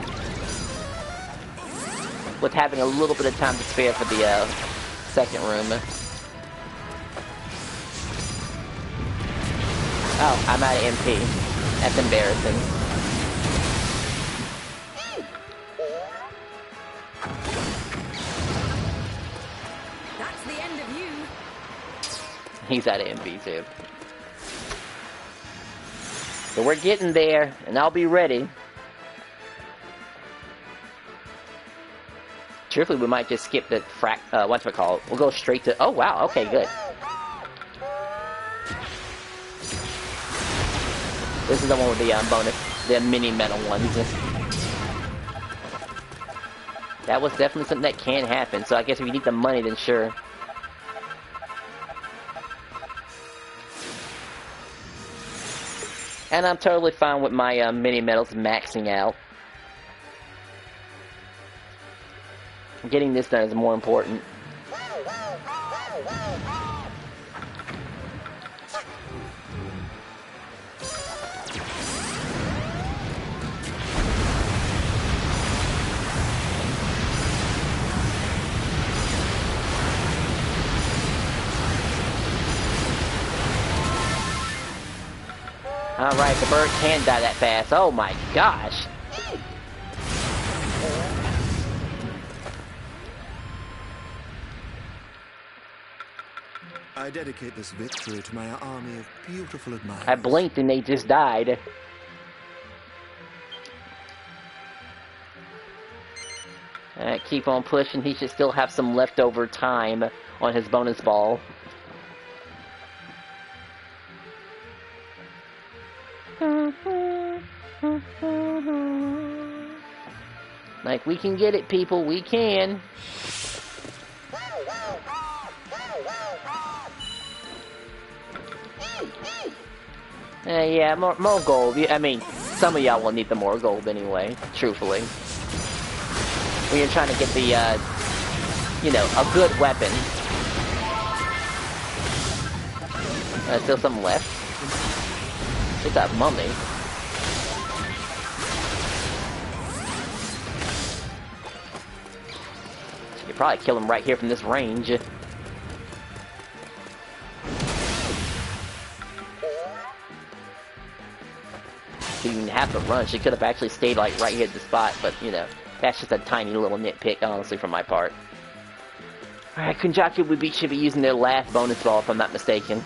With having a little bit of time to spare for the second room. Oh, I'm out of MP. That's embarrassing. He's out of MP too. So we're getting there, and I'll be ready. Truthfully, we might just skip the what's it called? We'll go straight to. Oh wow, okay, good. This is the one with the bonus, the mini metal ones. That was definitely something that can happen. So I guess if you need the money, then sure. And I'm totally fine with my mini medals maxing out. Getting this done is more important. Alright, the bird can die that fast. Oh my gosh. I dedicate this victory to my army of beautiful admirers. I blinked and they just died. Alright, keep on pushing. He should still have some leftover time on his bonus ball. Like, we can get it, people. We can. Yeah, more gold. I mean, some of y'all will need the more gold anyway, truthfully. When you're trying to get the, you know, a good weapon. Still some left. It's that mummy. You could probably kill him right here from this range. She didn't have to run. She could have actually stayed like right here at the spot, but you know, that's just a tiny little nitpick, honestly, from my part. Alright, Kunjaku should be using their last bonus ball, if I'm not mistaken.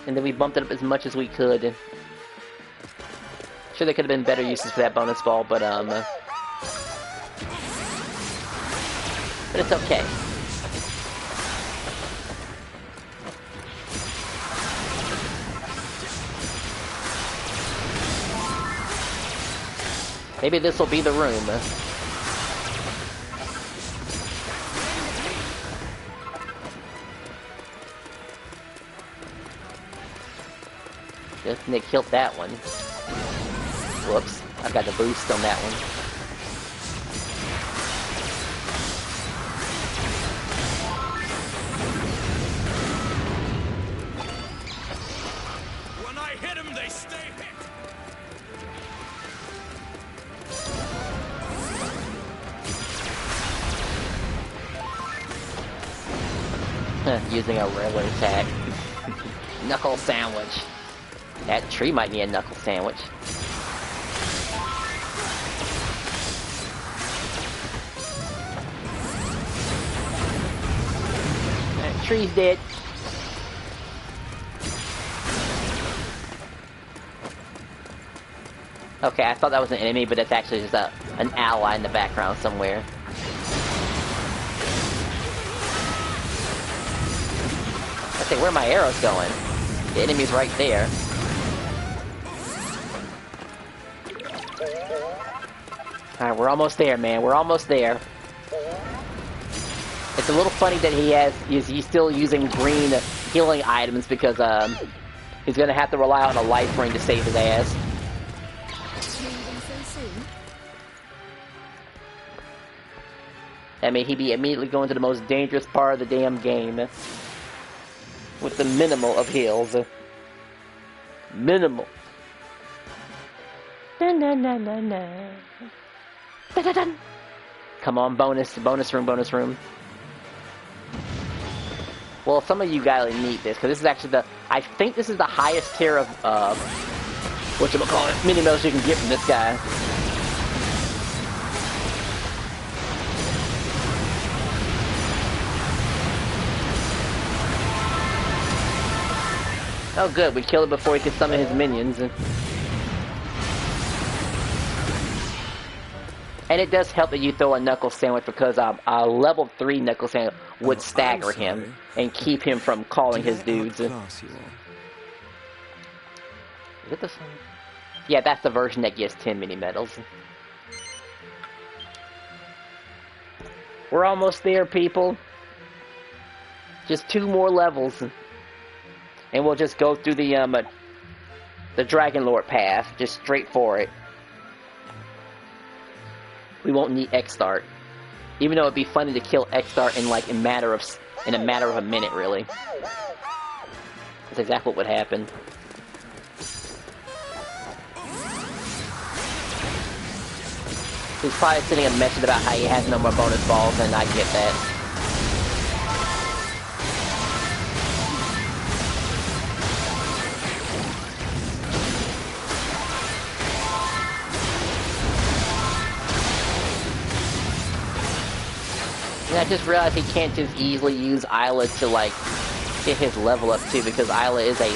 And then we bumped it up as much as we could. Sure, there could have been better uses for that bonus ball, but it's okay. Maybe this will be the room. Just Nick killed that one. Whoops, I got the boost on that one. When I hit him, they stay hit. Using a regular attack. Knuckle sandwich. That tree might need a knuckle sandwich. That tree's dead. Okay, I thought that was an enemy, but it's actually just an ally in the background somewhere. Okay, where are my arrows going? The enemy's right there. Alright, we're almost there, man. We're almost there. It's a little funny that he's still using green healing items because he's gonna have to rely on a life ring to save his ass. I mean, he'd be immediately going to the most dangerous part of the damn game. With the minimal of heals. Minimal. Na na na na na. Da, da, da. Come on, bonus room. Well, some of you guys need this, because this is actually I think this is the highest tier of, whatchamacallit, mini-medals you can get from this guy. Oh good, we killed it before he could summon his minions. And it does help that you throw a knuckle sandwich because a level 3 knuckle sandwich would stagger him and keep him from calling his dudes. Is it the same? Yeah, that's the version that gets 10 mini medals. We're almost there, people. Just 2 more levels. And we'll just go through the Dragon Lord path, just straight for it. We won't need X-Start, even though it'd be funny to kill X-Start in like a matter of a minute, really. That's exactly what would happen. He's probably sending a message about how he has no more bonus balls, and I get that. And I just realized he can't just easily use Isla to, like, get his level up, too, because Isla is a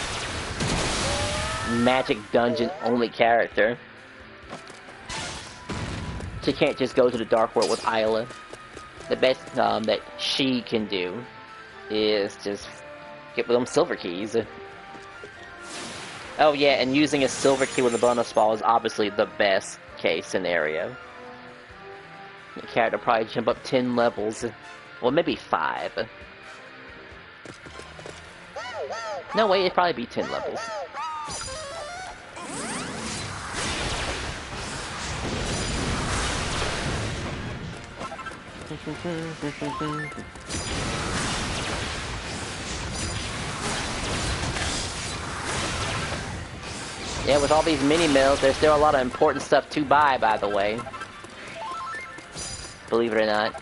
magic dungeon only character. She can't just go to the Dark World with Isla. The best that she can do is just get them silver keys. Oh yeah, and using a silver key with a bonus ball is obviously the best case scenario. The character probably jump up 10 levels. Well, maybe 5. No, wait, it'd probably be 10 levels. Yeah, with all these mini-mills, there's still a lot of important stuff to buy, by the way. Believe it or not.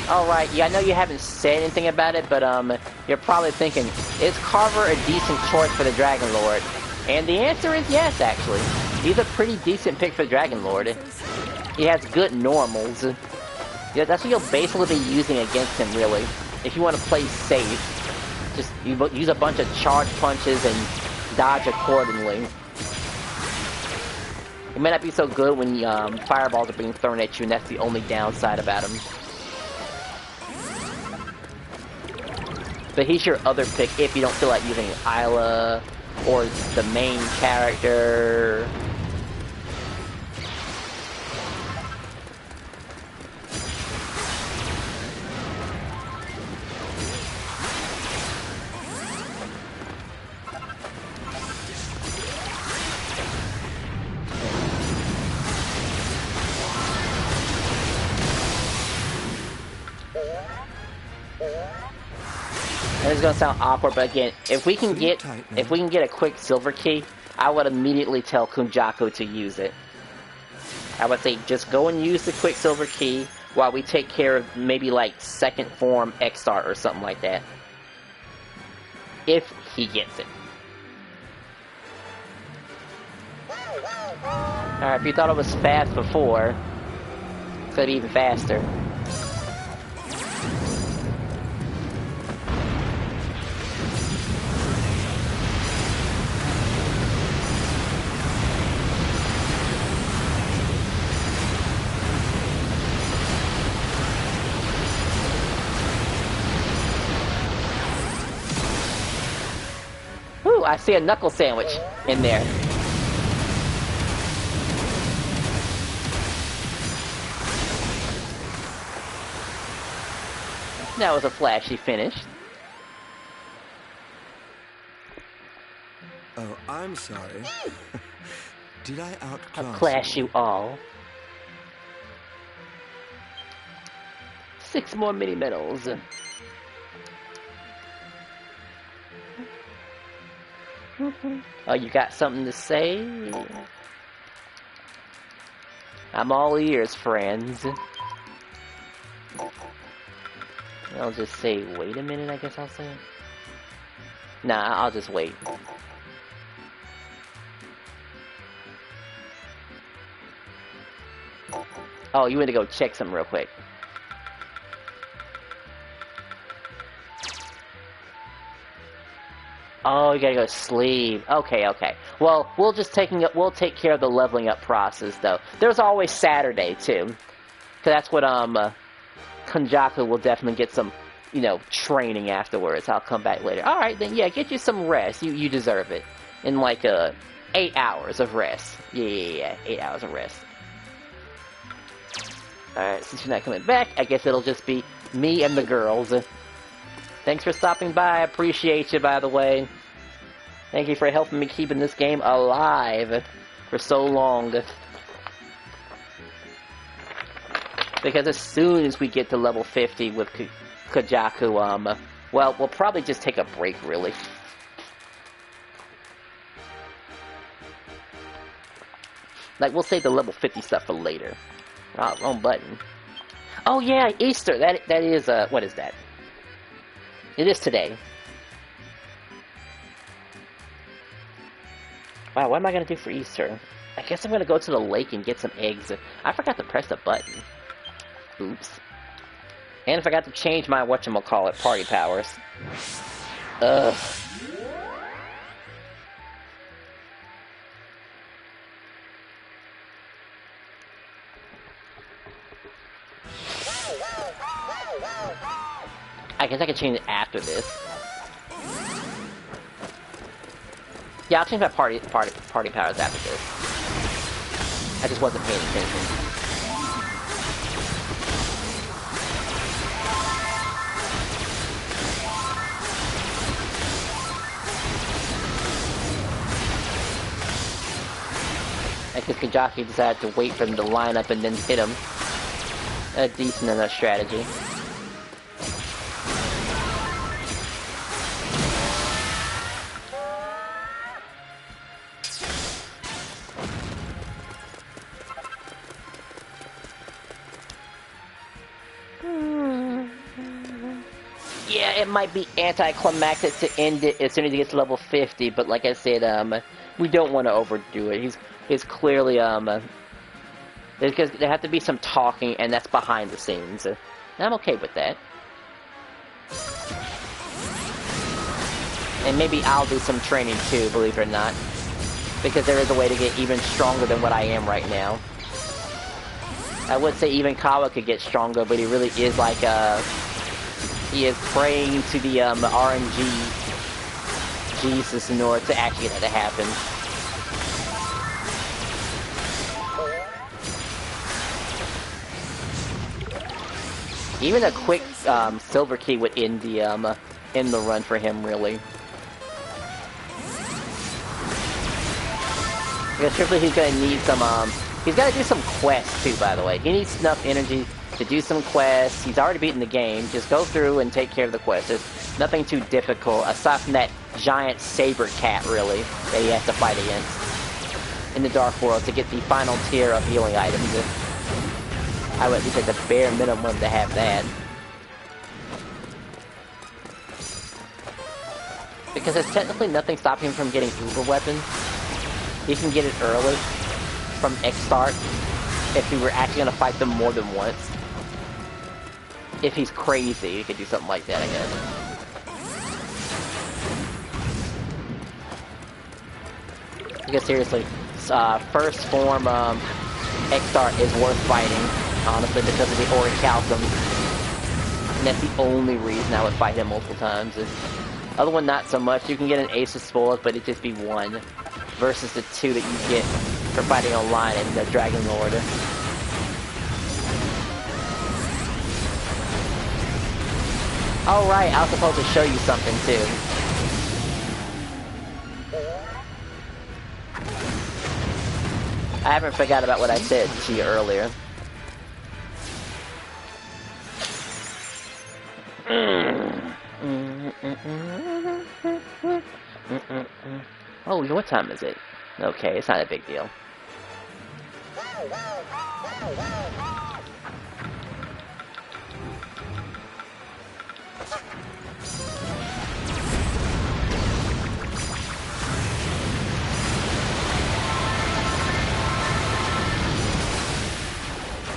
Alright, yeah, I know you haven't said anything about it, but you're probably thinking, is Carver a decent choice for the Dragon Lord? And the answer is yes, actually. He's a pretty decent pick for Dragon Lord. He has good normals. Yeah, that's what you'll basically be using against him, really. If you want to play safe, just use a bunch of charge punches and dodge accordingly. It may not be so good when fireballs are being thrown at you, and that's the only downside about him. But he's your other pick if you don't feel like using Isla or the main character. This is gonna sound awkward, but again, if we can get a quick silver key, I would immediately tell Kunjaku to use it. I would say just go and use the quick silver key while we take care of maybe like second form X-Star or something like that. If he gets it. Alright, if you thought it was fast before, it's gonna be even faster. Ooh, I see a knuckle sandwich in there. That was a flashy finish. Oh, I'm sorry. Did I outclass Outclass you all. 6 more mini medals. Oh, you got something to say? I'm all ears, friends. I'll just say, wait a minute, I guess I'll say. Nah, I'll just wait. Oh, you went to go check something real quick. Oh, you gotta go sleep. Okay, okay. Well, we'll take care of the leveling up process, though. There's always Saturday too, 'cause that's what Kunjaku will definitely get some, you know, training afterwards. I'll come back later. All right, then yeah, get you some rest. You deserve it. In like 8 hours of rest. Yeah, 8 hours of rest. All right, since you're not coming back, I guess it'll just be me and the girls. Thanks for stopping by. I appreciate you, by the way. Thank you for helping me keeping this game alive for so long. Because as soon as we get to level 50 with Kunjaku, well, we'll probably just take a break, really. Like, we'll save the level 50 stuff for later. Oh, wrong button. Oh yeah, Easter. That is, what is that? It is today. Wow, what am I gonna do for Easter? I guess I'm gonna go to the lake and get some eggs. I forgot to press the button. Oops. And I forgot to change my whatchamacallit party powers. Ugh. I guess I can change it after this. Yeah, I'll change my party powers after this. I just wasn't paying attention. I guess Kajaki decided to wait for him to line up and then hit him. A decent enough strategy. Yeah, it might be anticlimactic to end it as soon as he gets to level 50, but like I said, we don't want to overdo it. He's clearly, because there have to be some talking, and that's behind the scenes. And I'm okay with that. And maybe I'll do some training too, believe it or not. Because there is a way to get even stronger than what I am right now. I would say even Kawa could get stronger, but he really is like, he is praying to the, RNG Jesus in order to actually get that to happen. Even a quick, silver key would end the run for him, really. Because surely he's gonna need some, he's gotta do some quests too, by the way. He needs enough energy to do some quests. He's already beaten the game. Just go through and take care of the quests. There's nothing too difficult, aside from that giant saber cat, really, that he has to fight against in the Dark World to get the final tier of healing items. I would at least at the bare minimum to have that. Because there's technically nothing stopping him from getting uber weapons. He can get it early from X-Start if he were actually going to fight them more than once. If he's crazy, he could do something like that, I guess. Because seriously, first form X-Start is worth fighting, honestly, because of the Orichalcum. And that's the only reason I would fight him multiple times. Other one, not so much. You can get an Ace of Spoils, but it'd just be one. Versus the two that you get for fighting online in the Dragon Lord. Oh right, I was supposed to show you something too. I haven't forgot about what I said to you earlier. Oh, what time is it? Okay, it's not a big deal.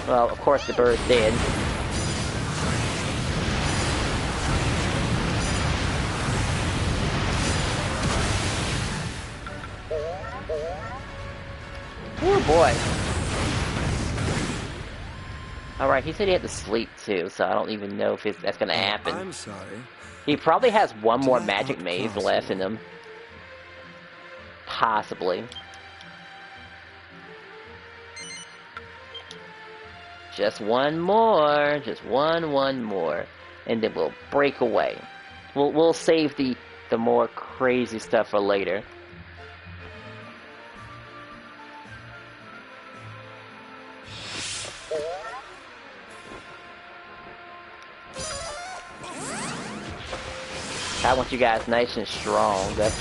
Well, of course the bird's dead. Oh boy. Alright, he said he had to sleep too, so I don't even know if that's gonna happen. I'm sorry. He probably has one more magic maze left in him. Possibly. Just one more. Just one more. And then we'll break away. We'll save the more crazy stuff for later. I want you guys nice and strong. That's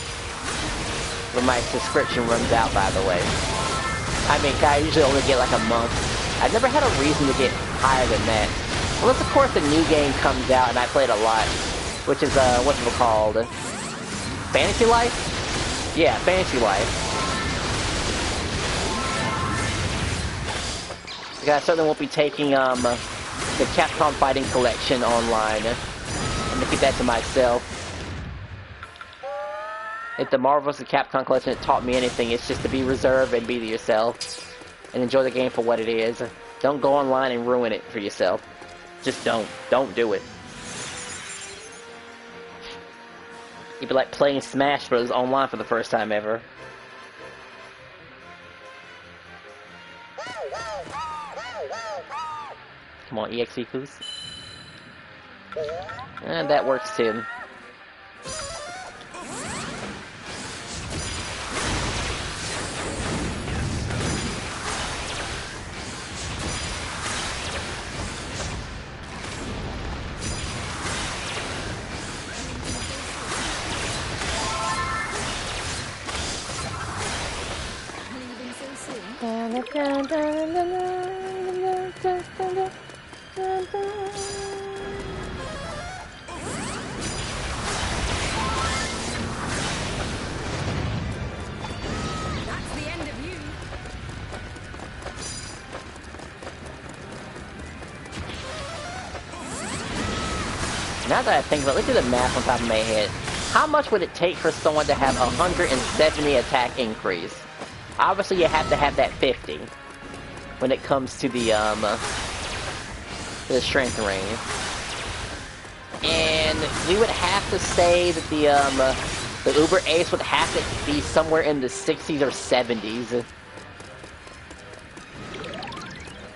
when my subscription runs out, by the way. I mean, I usually only get like a month. I've never had a reason to get higher than that. Unless, of course, a new game comes out and I play it a lot. Which is, what's it called? Fantasy Life? Yeah, Fantasy Life. I certainly won't be taking, the Capcom Fighting Collection online. I'm gonna keep that to myself. If the Marvel vs. Capcom Collection taught me anything, it's just to be reserved and be to yourself. And enjoy the game for what it is. Don't go online and ruin it for yourself. Just don't. Don't do it. It'd be like playing Smash Bros. Online for the first time ever. Come on, EXE Goose. And that works too. Now that I think about it, look at the math on top of my head. How much would it take for someone to have 170 attack increase? Obviously, you have to have that 50 when it comes to the strength ring. And we would have to say that the Uber Ace would have to be somewhere in the 60s or 70s.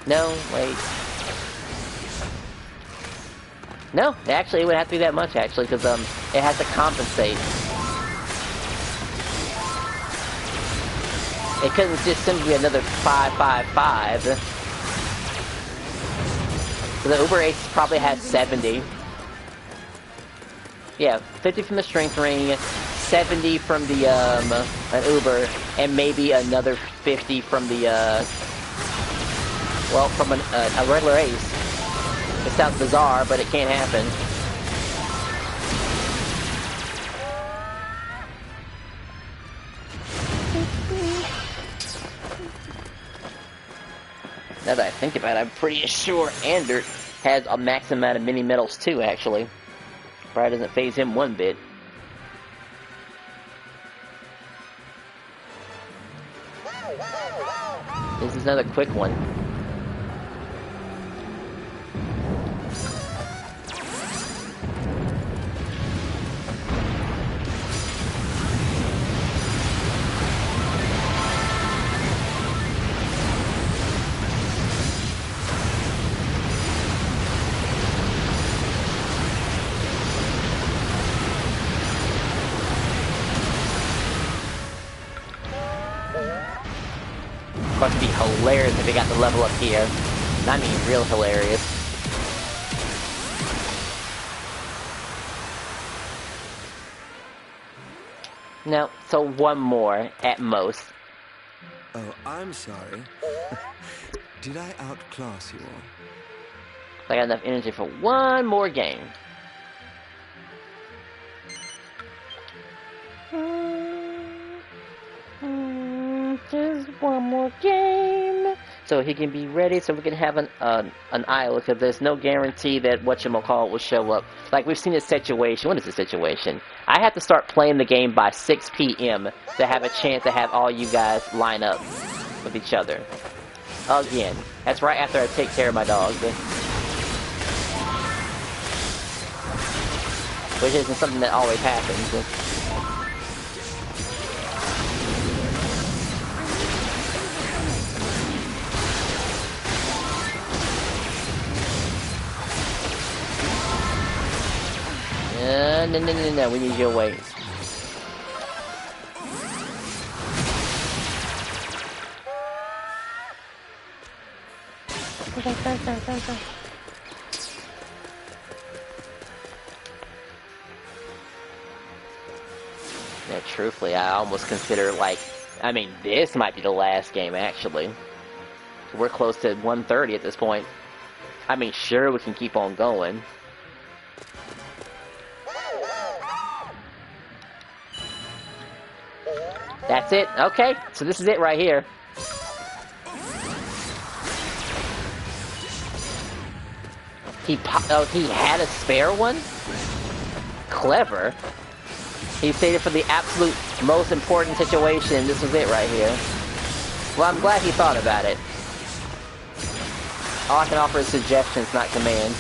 No, wait. No, actually, it would have to be that much, actually, because it has to compensate. It couldn't just simply be another 555. So the Uber Ace probably has 70. Yeah, 50 from the strength ring, 70 from the an Uber, and maybe another 50 from the well, from a regular Ace. It sounds bizarre, but it can't happen. Now that I think about it, I'm pretty sure Andert has a max amount of mini medals too, actually. Probably doesn't phase him one bit. This is another quick one. Must be hilarious if they got the level up here. I mean, real hilarious. No, so one more, at most. Oh, I'm sorry. Did I outclass you all? I got enough energy for one more game. Just one more game, so he can be ready, so we can have an idol, because there's no guarantee that whatchamacallit will show up. Like, we've seen a situation. What is the situation? I have to start playing the game by 6 p.m. to have a chance to have all you guys line up with each other. Again. That's right after I take care of my dog. Which isn't something that always happens. No, we need your weight. Yeah, truthfully, I almost consider, like, I mean, this might be the last game, actually. We're close to 1:30 at this point. I mean, sure, we can keep on going. That's it? Okay, so this is it right here. He had a spare one? Clever. He stated for the absolute most important situation, this was it right here. Well, I'm glad he thought about it. All I can offer is suggestions, not commands.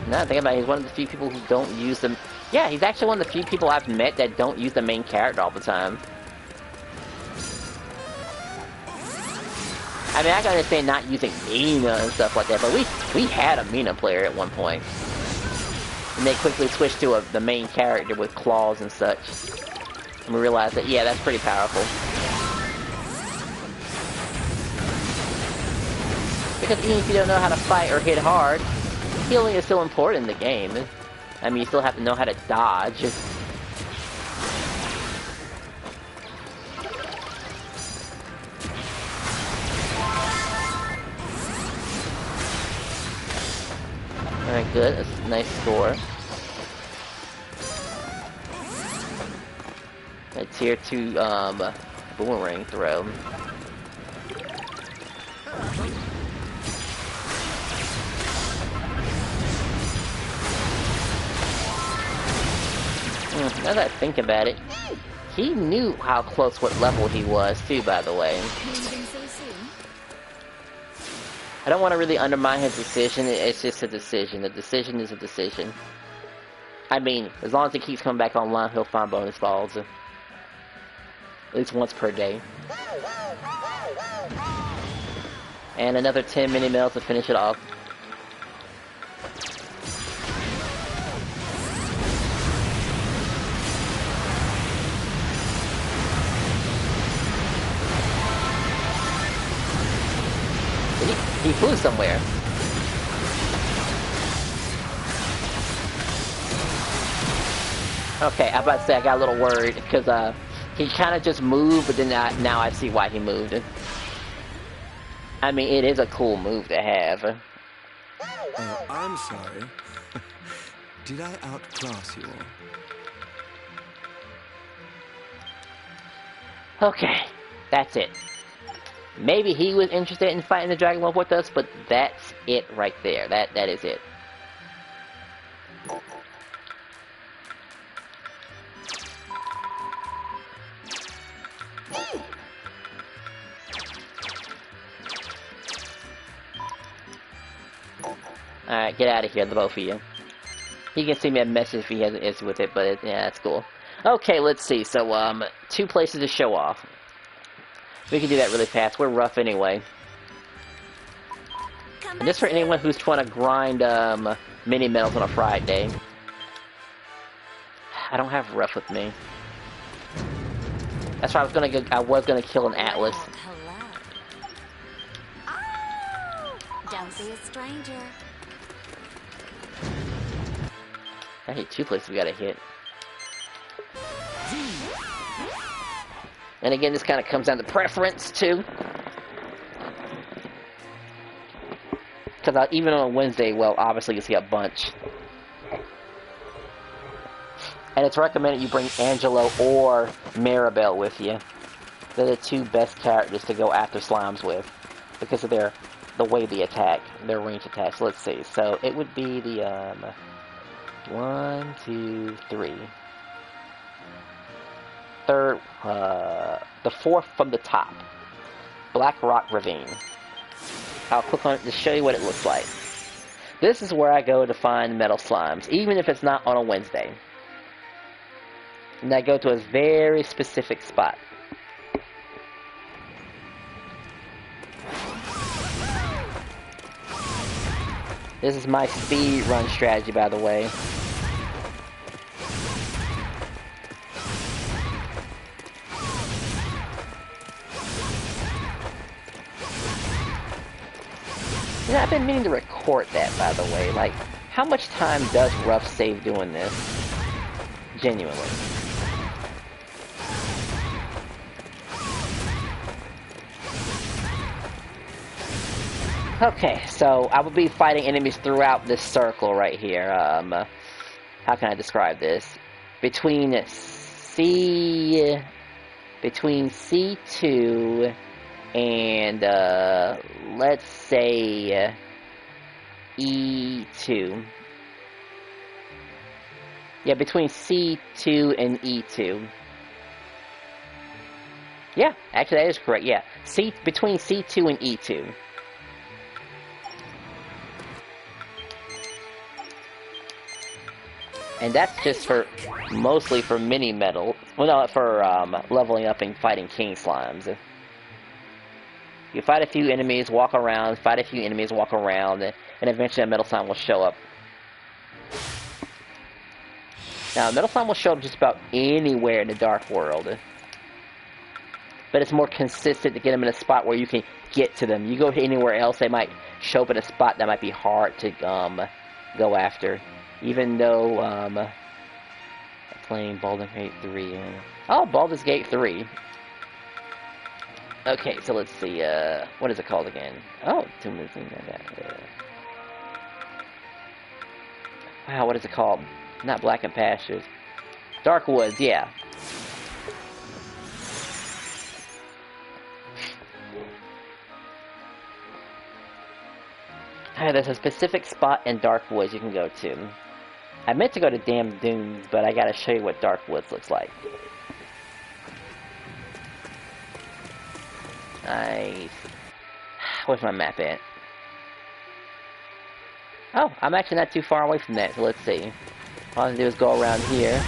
Now that I think about it, he's one of the few people who don't use them. Yeah, he's actually one of the few people I've met that don't use the main character all the time. I mean, I can understand not using Mina and stuff like that, but we had a Mina player at one point. And they quickly switched to the main character with claws and such. And we realized that, yeah, that's pretty powerful. Because even if you don't know how to fight or hit hard, healing is still important in the game. I mean, you still have to know how to dodge. Alright, good. That's a nice score. A tier 2 boomerang throw. Now that I think about it, he knew how close what level he was too, by the way. I don't want to really undermine his decision, it's just a decision. A decision is a decision. I mean, as long as he keeps coming back online, he'll find bonus balls. At least once per day. And another 10 mini-mails to finish it off. He flew somewhere. Okay, I'm about to say I got a little worried because he kind of just moved, but then now I see why he moved. I mean, it is a cool move to have. Oh, I'm sorry. Did I outclass you all? Okay, that's it. Maybe he was interested in fighting the Dragon Ball with us, but that's it right there. That is it. Alright, get out of here, the both of you. He can send me a message if he has an issue with it, but yeah, that's cool. Okay, let's see. So, 2 places to show off. We can do that really fast. We're rough anyway. And this for anyone who's trying to grind mini medals on a Friday. I don't have rough with me. That's why I was gonna kill an Atlas. Oh, don't be a stranger. I hit 2 places we gotta hit. And again, this kind of comes down to preference, too. Because even on a Wednesday, well, obviously you see a bunch. And it's recommended you bring Angelo or Maribel with you. They're the 2 best characters to go after slimes with. Because of the way they attack, their range attacks. Let's see. So, it would be the, 1, 2, 3. Third, the 4th from the top. Black Rock Ravine. I'll click on it to show you what it looks like. This is where I go to find metal slimes, even if it's not on a Wednesday. And I go to a very specific spot. This is my speed run strategy, by the way. know, I've been meaning to record that, by the way. Like, how much time does Rough save doing this? Genuinely. Okay, so I will be fighting enemies throughout this circle right here. How can I describe this? Between C2 and let's say E2. Yeah, between C2 and E2. Yeah, actually that is correct. Yeah, between C2 and E2. And that's just mostly for mini metal. Well, no, for leveling up and fighting king slimes. You fight a few enemies, walk around, fight a few enemies, walk around, and eventually a metal slime will show up. Now, metal slime will show up just about anywhere in the dark world. But it's more consistent to get them in a spot where you can get to them. You go to anywhere else, they might show up in a spot that might be hard to go after. Even though, playing Baldur's Gate 3. Oh, Baldur's Gate 3. Okay, so let's see, what is it called again? Oh, wow, what is it called? Not Blackened Pastures. Dark Woods, yeah. There's a specific spot in Dark Woods you can go to. I meant to go to Damn Dunes, but I gotta show you what Dark Woods looks like. Nice. Where's my map at? Oh, I'm actually not too far away from that, so let's see. All I have to do is go around here.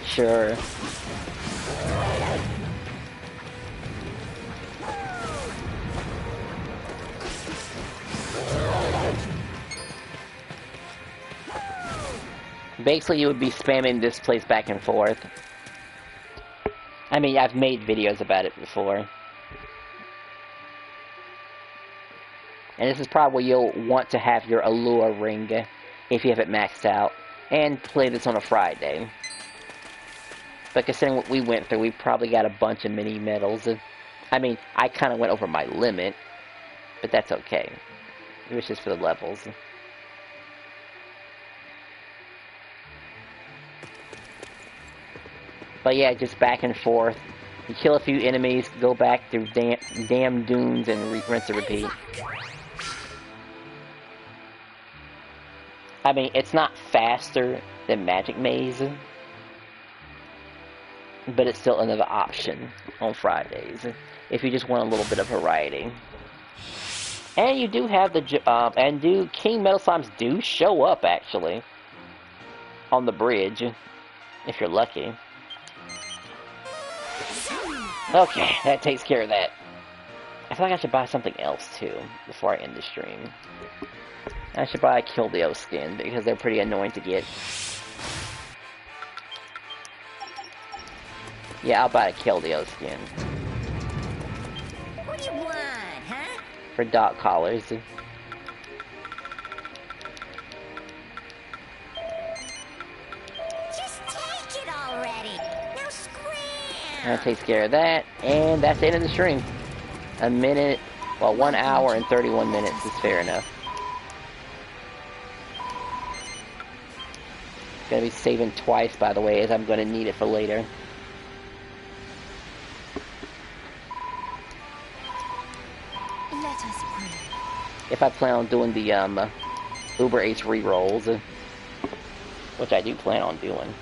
Sure. Basically, you would be spamming this place back and forth. I mean, I've made videos about it before. And this is probably where you'll want to have your Allure ring if you have it maxed out. And play this on a Friday. But considering what we went through, we probably got a bunch of mini medals. I mean, I kind of went over my limit, but that's okay. It was just for the levels. But yeah, just back and forth. You kill a few enemies, go back through damn dunes, and rinse and repeat. I mean, it's not faster than Magic Maze, but it's still another option on Fridays if you just want a little bit of variety. And you do have the King Metal Slimes do show up actually on the bridge if you're lucky. Okay, that takes care of that. I feel like I should buy something else too before I end the stream. I should buy a Kildeo skin because they're pretty annoying to get. Yeah, I'll buy a Kildeo skin. What do you want, huh? For dog collars. Just take it already. Now scram. That takes care of that. And that's the end of the stream. 1 hour and 31 minutes is fair enough. Gonna be saving twice, by the way, as I'm gonna need it for later. Let us pray. If I plan on doing the Uber H rerolls, which I do plan on doing.